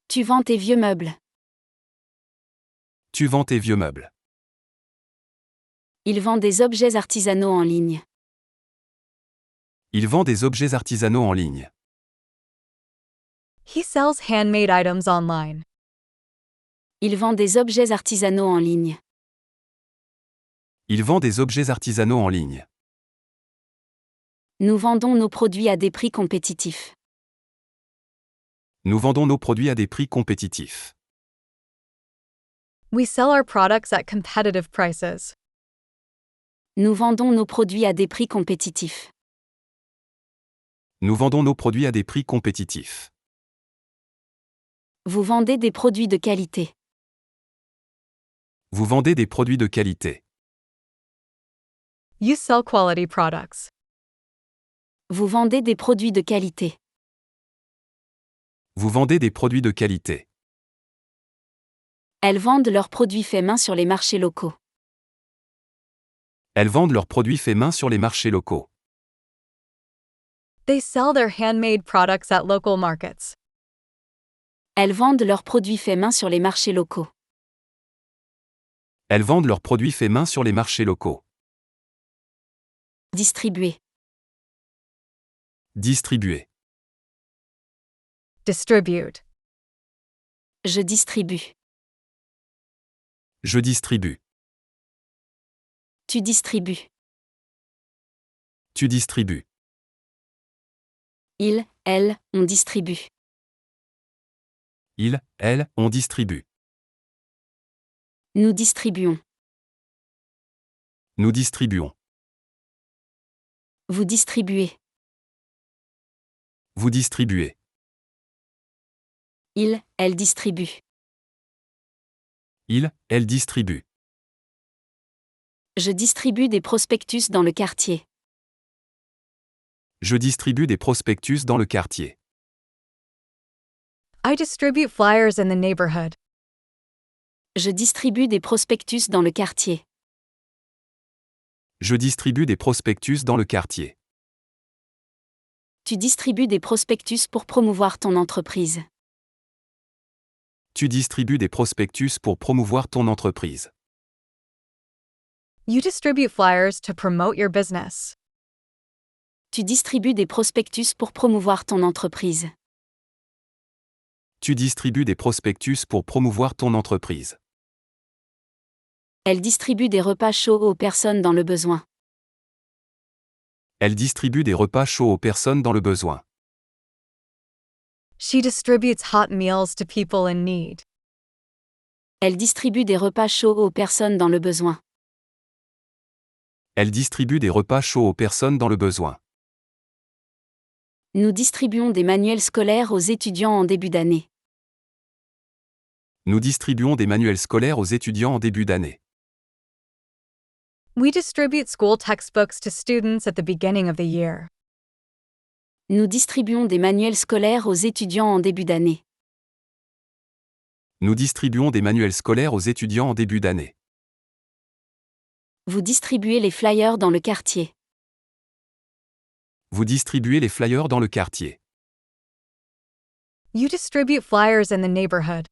Tu vends tes vieux meubles. Tu vends tes vieux meubles. Il vend des objets artisanaux en ligne. Il vend des objets artisanaux en ligne. He sells handmade items online. Il vend des objets artisanaux en ligne. Il vend des objets artisanaux en ligne. Nous vendons nos produits à des prix compétitifs. Nous vendons nos produits à des prix compétitifs. We sell our products at competitive prices. Nous vendons nos produits à des prix compétitifs. Nous vendons nos produits à des prix compétitifs. Vous vendez des produits de qualité. Vous vendez des produits de qualité. You sell quality products. Vous vendez des produits de qualité. Vous vendez des produits de qualité. Elles vendent leurs produits faits main sur les marchés locaux. Elles vendent leurs produits faits main sur les marchés locaux. They sell their handmade products at local markets. Elles vendent leurs produits faits main sur les marchés locaux. Elles vendent leurs produits faits main sur les marchés locaux. Distribuer. Distribuer. Distribute. Je distribue. Je distribue. Tu distribues. Tu distribues. Il, elle, on distribue. Il, elle, on distribue. Nous distribuons. Nous distribuons. Vous distribuez. Vous distribuez. Il, elle distribue. Il, elle distribue. Je distribue des prospectus dans le quartier. Je distribue des prospectus dans le quartier. I distribute flyers in the neighborhood. Je distribue des prospectus dans le quartier. Je distribue des prospectus dans le quartier. Tu distribues des prospectus pour promouvoir ton entreprise. Tu distribues des prospectus pour promouvoir ton entreprise. You distribute flyers to promote your business. Tu distribues des prospectus pour promouvoir ton entreprise. Tu distribues des prospectus pour promouvoir ton entreprise. Elle distribue des repas chauds aux personnes dans le besoin. Elle distribue des repas chauds aux personnes dans le besoin. She distributes hot meals to people in need. Elle distribue des repas chauds aux personnes dans le besoin. Elle distribue des repas chauds aux personnes dans le besoin. Nous distribuons des manuels scolaires aux étudiants en début d'année. Nous distribuons des manuels scolaires aux étudiants en début d'année. We distribute school textbooks to students at the beginning of the year. Nous distribuons des manuels scolaires aux étudiants en début d'année. Nous distribuons des manuels scolaires aux étudiants en début d'année. Vous distribuez les flyers dans le quartier. Vous distribuez les flyers dans le quartier. You distribute flyers in the neighborhood.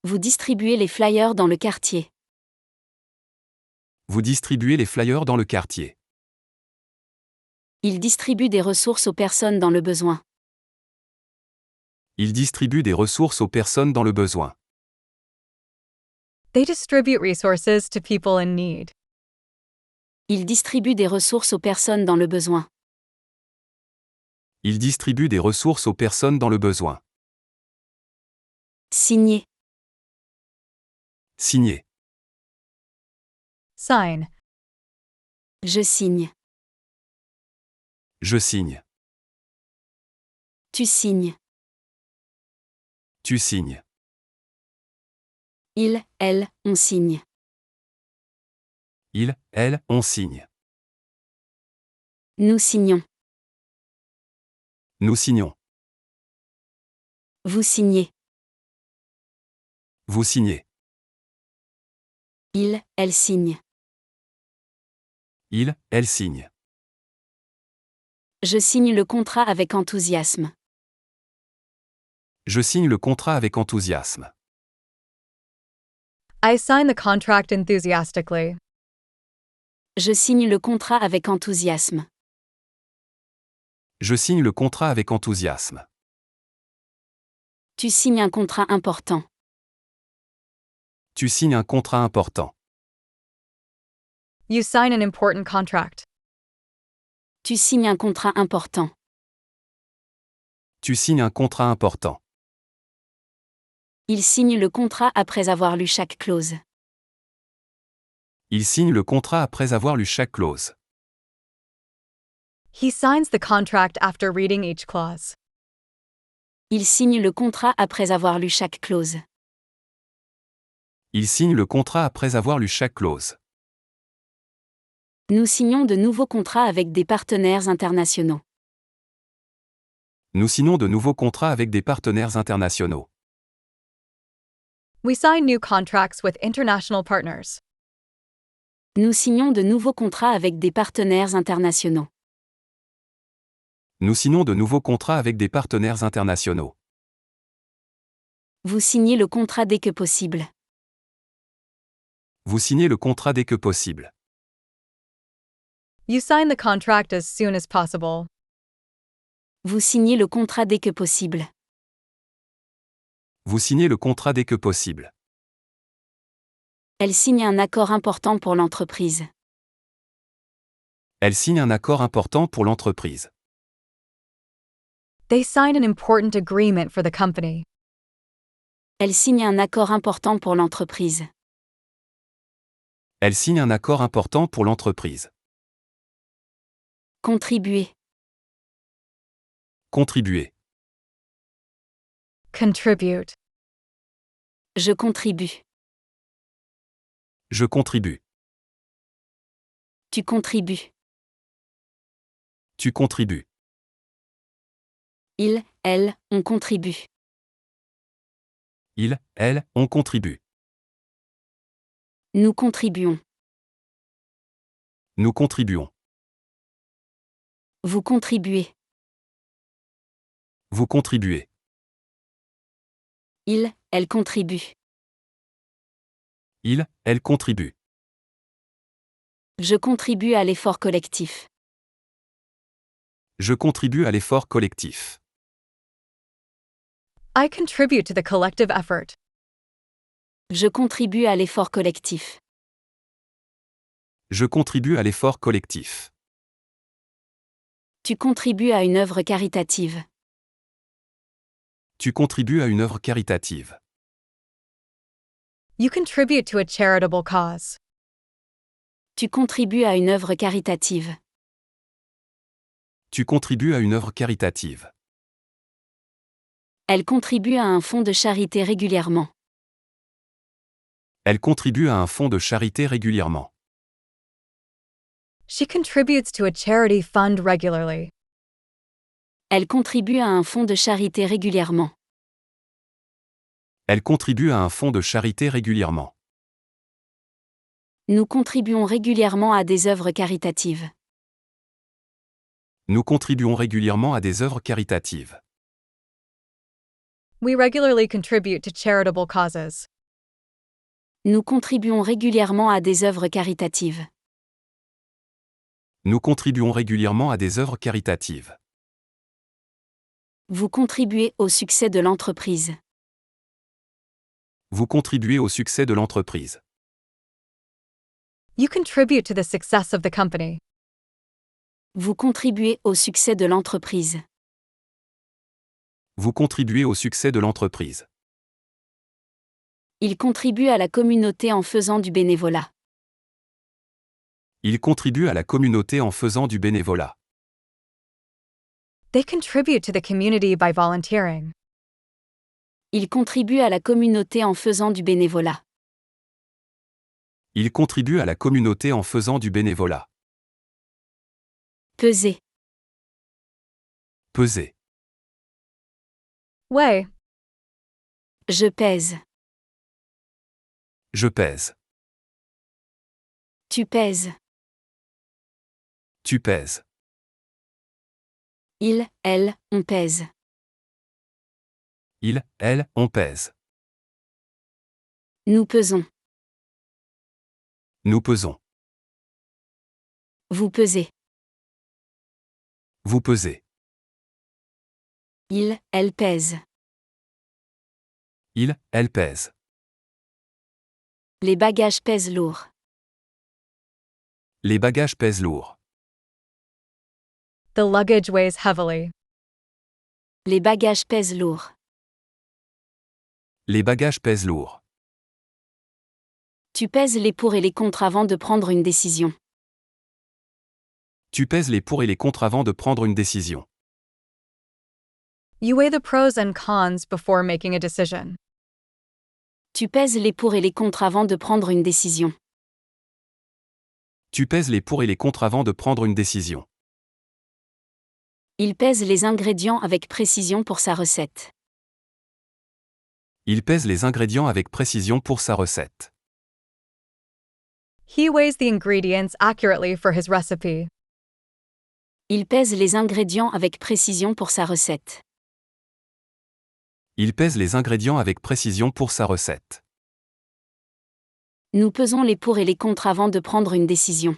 Vous distribuez les flyers dans le quartier. Vous distribuez les flyers dans le quartier. Il distribue des ressources aux personnes dans le besoin. Il distribue des ressources aux personnes dans le besoin. They distribute resources to people in need. Il distribue des ressources aux personnes dans le besoin. Il distribue des ressources aux personnes dans le besoin. Signer. Signé. Sign. Je signe. Je signe. Tu signes. Tu signes. Il, elle, on signe. Il, elle, on signe. Nous signons. Nous signons. Vous signez. Vous signez. Il, elle signe. Il, elle signe. Je signe le contrat avec enthousiasme. Je signe le contrat avec enthousiasme. I sign the contract enthusiastically. Je signe le contrat avec enthousiasme. Je signe le contrat avec enthousiasme. Tu signes un contrat important. Tu signes un contrat important. You sign an important contract. Tu signes un contrat important. Tu signes un contrat important. Il signe le contrat après avoir lu chaque clause. Il signe le contrat après avoir lu chaque clause. He signs the contract after reading each clause. Il signe le contrat après avoir lu chaque clause. Il signe le contrat après avoir lu chaque clause. Nous signons de nouveaux contrats avec des partenaires internationaux. Nous signons de nouveaux contrats avec des partenaires internationaux. We sign new contracts with international partners. Nous signons de nouveaux contrats avec des partenaires internationaux. Nous signons de nouveaux contrats avec des partenaires internationaux. Vous signez le contrat dès que possible. Vous signez le contrat dès que possible. You sign the contract as soon as possible. Vous signez le contrat dès que possible. Vous signez le contrat dès que possible. Elle signe un accord important pour l'entreprise. Elle signe un accord important pour l'entreprise. They sign an important agreement for the company. Elle signe un accord important pour l'entreprise. Elle signe un accord important pour l'entreprise. Contribuer. Contribuer. Contribute. Je contribue. Je contribue. Tu contribues. Tu contribues. Il, elle, on contribue. Il, elle, on contribue. Nous contribuons. Nous contribuons. Vous contribuez. Vous contribuez. Il, elle contribue. Il, elle contribue. Je contribue à l'effort collectif. Je contribue à l'effort collectif. I contribute to the collective effort. Je contribue à l'effort collectif. Je contribue à l'effort collectif. Tu contribues à une œuvre caritative. Tu contribues à une œuvre caritative. You contribute to a charitable cause. Tu contribues à une œuvre caritative. Tu contribues à une œuvre caritative. Elle contribue à un fonds de charité régulièrement. Elle contribue à un fonds de charité régulièrement. She contributes to a charity fund regularly. Elle contribue à un fonds de charité régulièrement. Elle contribue à un fonds de charité régulièrement. Nous contribuons régulièrement à des œuvres caritatives. Nous contribuons régulièrement à des œuvres caritatives. We regularly contribute to charitable causes. Nous contribuons régulièrement à des œuvres caritatives. Nous contribuons régulièrement à des œuvres caritatives. Vous contribuez au succès de l'entreprise. Vous contribuez au succès de l'entreprise. You contribute to the success of the company. Vous contribuez au succès de l'entreprise. Vous contribuez au succès de l'entreprise. Il contribue à la communauté en faisant du bénévolat. Il contribue à la communauté en faisant du bénévolat. They contribute to the community by volunteering. Il contribue à la communauté en faisant du bénévolat. Il contribue à la communauté en faisant du bénévolat. Peser. Peser. Weigh. Je pèse. Je pèse. Tu pèses. Tu pèses. Il, elle, on pèse. Il, elle, on pèse. Nous pesons. Nous pesons. Vous pesez. Vous pesez. Il, elle pèse. Il, elle pèse. Les bagages pèsent lourd. Les bagages pèsent lourd. The luggage weighs heavily. Les bagages pèsent lourd. Les bagages pèsent lourd. Tu pèses les pour et les contre avant de prendre une décision. Tu pèses les pour et les contre avant de prendre une décision. You weigh the pros and cons before making a decision. Tu pèses les pour et les contre avant de prendre une décision. Tu pèses les pour et les contre avant de prendre une décision. Il pèse les ingrédients avec précision pour sa recette. Il pèse les ingrédients avec précision pour sa recette. He weighs the ingredients accurately for his recipe. Il pèse les ingrédients avec précision pour sa recette. Il pèse les ingrédients avec précision pour sa recette. Nous pesons les pour et les contre avant de prendre une décision.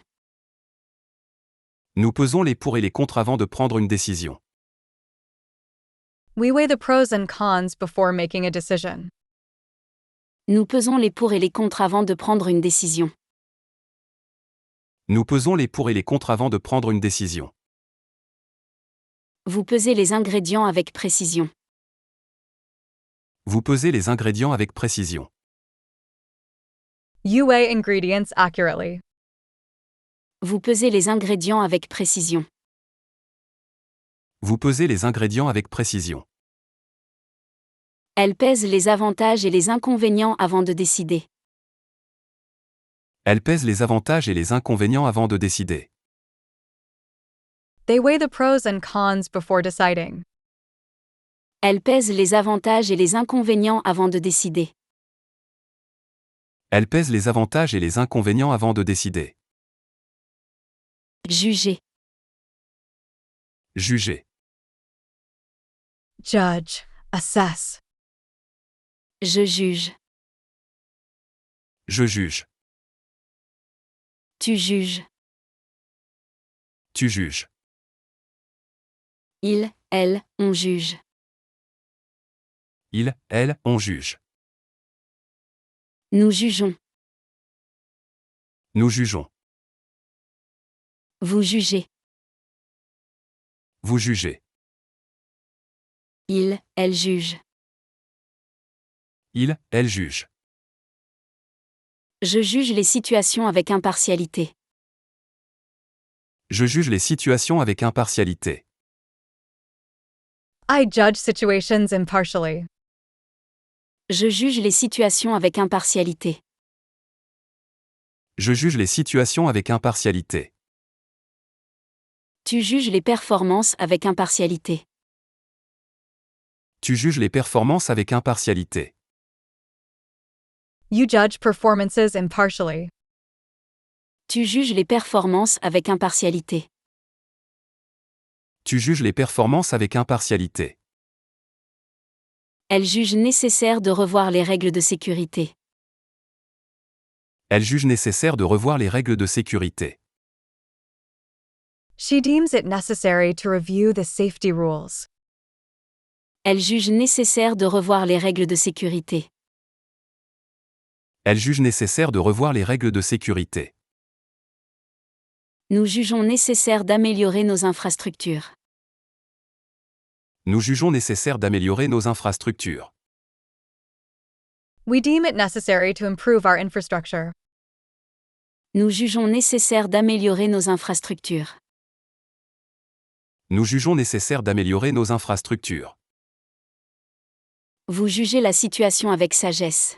Nous pesons les pour et les contre avant de prendre une décision. We weigh the pros and cons before making a decision. Nous pesons les pour et les contre avant de prendre une décision. Nous pesons les pour et les contre avant de prendre une décision. Vous pesez les ingrédients avec précision. Vous pesez les ingrédients avec précision. You weigh ingredients accurately. Vous pesez les ingrédients avec précision. Vous pesez les ingrédients avec précision. Elle pèse les avantages et les inconvénients avant de décider. Elles pèsent les avantages et les inconvénients avant de décider. They weigh the pros and cons before deciding. Elles pèsent les avantages et les inconvénients avant de décider. Elles pèsent les avantages et les inconvénients avant de décider. Juger. Juger. Judge. Assess. Je juge. Je juge. Tu juges. Tu juges. Il, elle, on juge. Il, elle, on juge. Nous jugeons. Nous jugeons. Vous jugez. Vous jugez. Il, elle juge. Il, elle juge. Je juge les situations avec impartialité. Je juge les situations avec impartialité. I judge situations impartially. Je juge les situations avec impartialité. Je juge les situations avec impartialité. Tu juges les performances avec impartialité. Tu juges les performances avec impartialité. You judge performances impartially. Tu juges les performances avec impartialité. Tu juges les performances avec impartialité. Elle juge nécessaire de revoir les règles de sécurité. Elle juge nécessaire de revoir les règles de sécurité. She deems it necessary to review the safety rules. Elle juge nécessaire de revoir les règles de sécurité. Elle juge nécessaire de revoir les règles de sécurité. Nous jugeons nécessaire d'améliorer nos infrastructures. Nous jugeons nécessaire d'améliorer nos infrastructures. We deem it necessary to improve our infrastructure. Nous jugeons nécessaire d'améliorer nos infrastructures. Nous jugeons nécessaire d'améliorer nos infrastructures. Vous jugez la situation avec sagesse.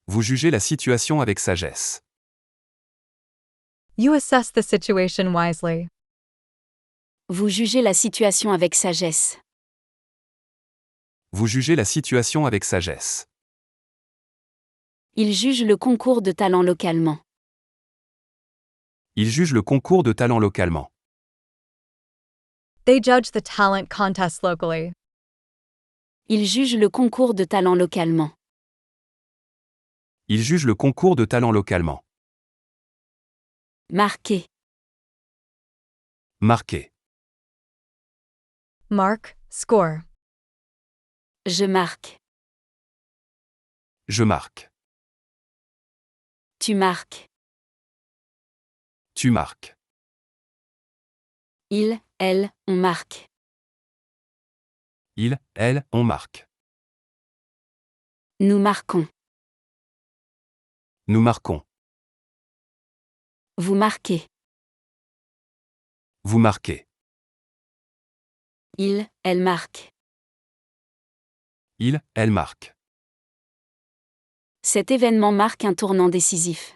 Vous jugez la situation avec sagesse. You assess the situation wisely. Vous jugez la situation avec sagesse. Vous jugez la situation avec sagesse. Il juge le concours de talent localement. Il juge le concours de talent localement. They judge the talent contest locally. Il juge le concours de talent localement. Il juge le concours de talent localement. Marquer. Marquer. Mark. Score. Je marque. Je marque. Tu marques. Tu marques. Il, elle, on marque. Il, elle, on marque. Nous marquons. Nous marquons. Vous marquez. Vous marquez. Il, elle marque. Il, elle marque. Cet événement marque un tournant décisif.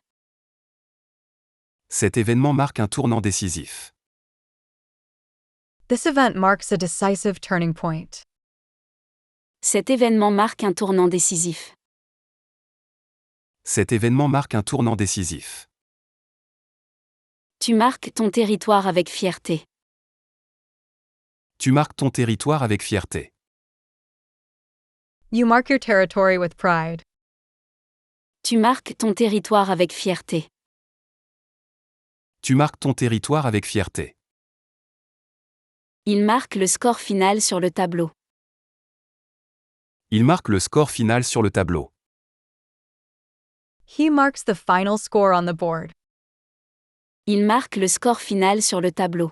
Cet événement marque un tournant décisif. This event marks a decisive turning point. Cet événement marque un tournant décisif. Cet événement marque un tournant décisif. Tu marques ton territoire avec fierté. Tu marques ton territoire avec fierté. You mark your territory with pride. Tu marques ton territoire avec fierté. Tu marques ton territoire avec fierté. Il marque le score final sur le tableau. Il marque le score final sur le tableau. He marks the final score on the board. Il marque le score final sur le tableau.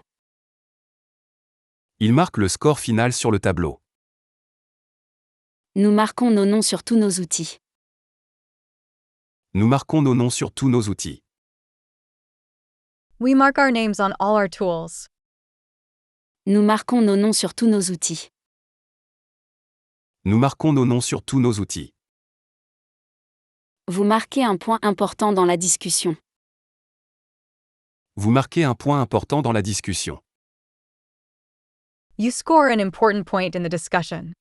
Il marque le score final sur le tableau. Nous marquons nos noms sur tous nos outils. Nous marquons nos noms sur tous nos outils. We mark our names on all our tools. Nous marquons nos noms sur tous nos outils. Nous marquons nos noms sur tous nos outils. Vous marquez un point important dans la discussion. Vous marquez un point important dans la discussion. You score an important point in the discussion.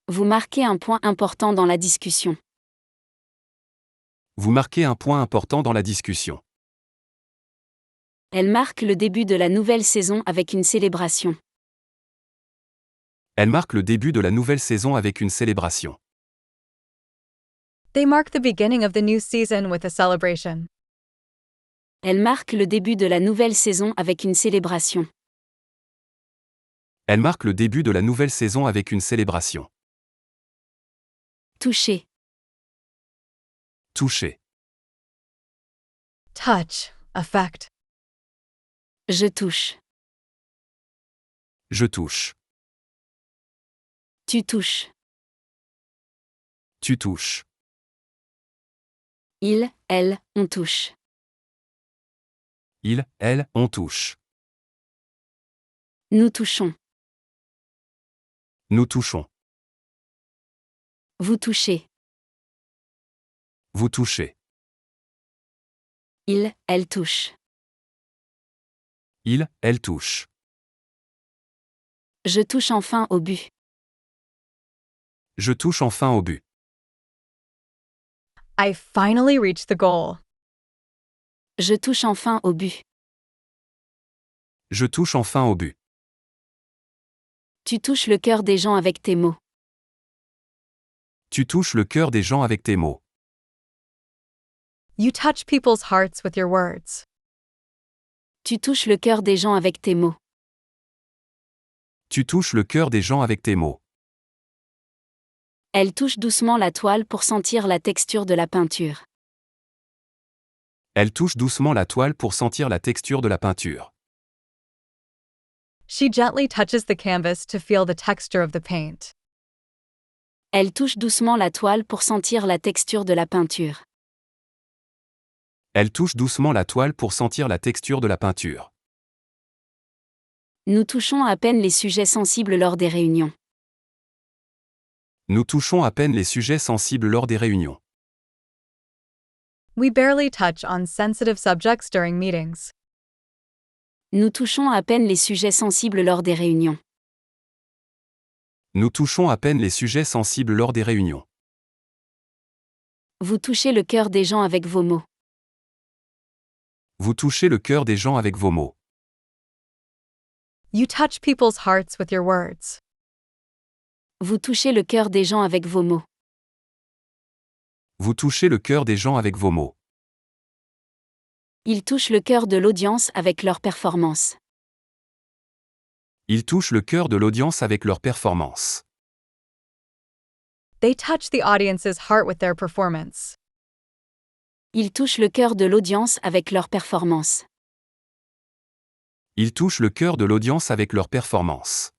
Vous marquez un point important dans la discussion. Vous marquez un point important dans la discussion. Elle marque le début de la nouvelle saison avec une célébration. Elle marque le début de la nouvelle saison avec une célébration. They mark the beginning of the new season with a celebration. Elle marque le début de la nouvelle saison avec une célébration. Elle marque le début de la nouvelle saison avec une célébration. Toucher. Toucher. Touch, affect. Je touche. Je touche. Tu touches. Tu touches. Il, elle, on touche. Il, elle, on touche. Nous touchons. Nous touchons. Vous touchez. Vous touchez. Il, elle touche. Il, elle touche. Je touche enfin au but. Je touche enfin au but. I finally reached the goal. Je touche enfin au but. Je touche enfin au but. Tu touches le cœur des gens avec tes mots. Tu touches le cœur des gens avec tes mots. You touch people's hearts with your words. Tu touches le cœur des gens avec tes mots. Tu touches le cœur des gens avec tes mots. Elle touche doucement la toile pour sentir la texture de la peinture. Elle touche doucement la toile pour sentir la texture de la peinture. She gently touches the canvas to feel the texture of the paint. Elle touche doucement la toile pour sentir la texture de la peinture. Elle touche doucement la toile pour sentir la texture de la peinture. Nous touchons à peine les sujets sensibles lors des réunions. Nous touchons à peine les sujets sensibles lors des réunions. We barely touch on sensitive subjects during meetings. Nous touchons à peine les sujets sensibles lors des réunions. Nous touchons à peine les sujets sensibles lors des réunions. Vous touchez le cœur des gens avec vos mots. Vous touchez le cœur des gens avec vos mots. You touch people's hearts with your words. Vous touchez le cœur des gens avec vos mots. Vous touchez le cœur des gens avec vos mots. Ils touchent le cœur de l'audience avec leur performance. Ils touchent le cœur de l'audience avec leur performance. They touch the audience's heart with their performance. Ils touchent le cœur de l'audience avec leur performance. Ils touchent le cœur de l'audience avec leur performance.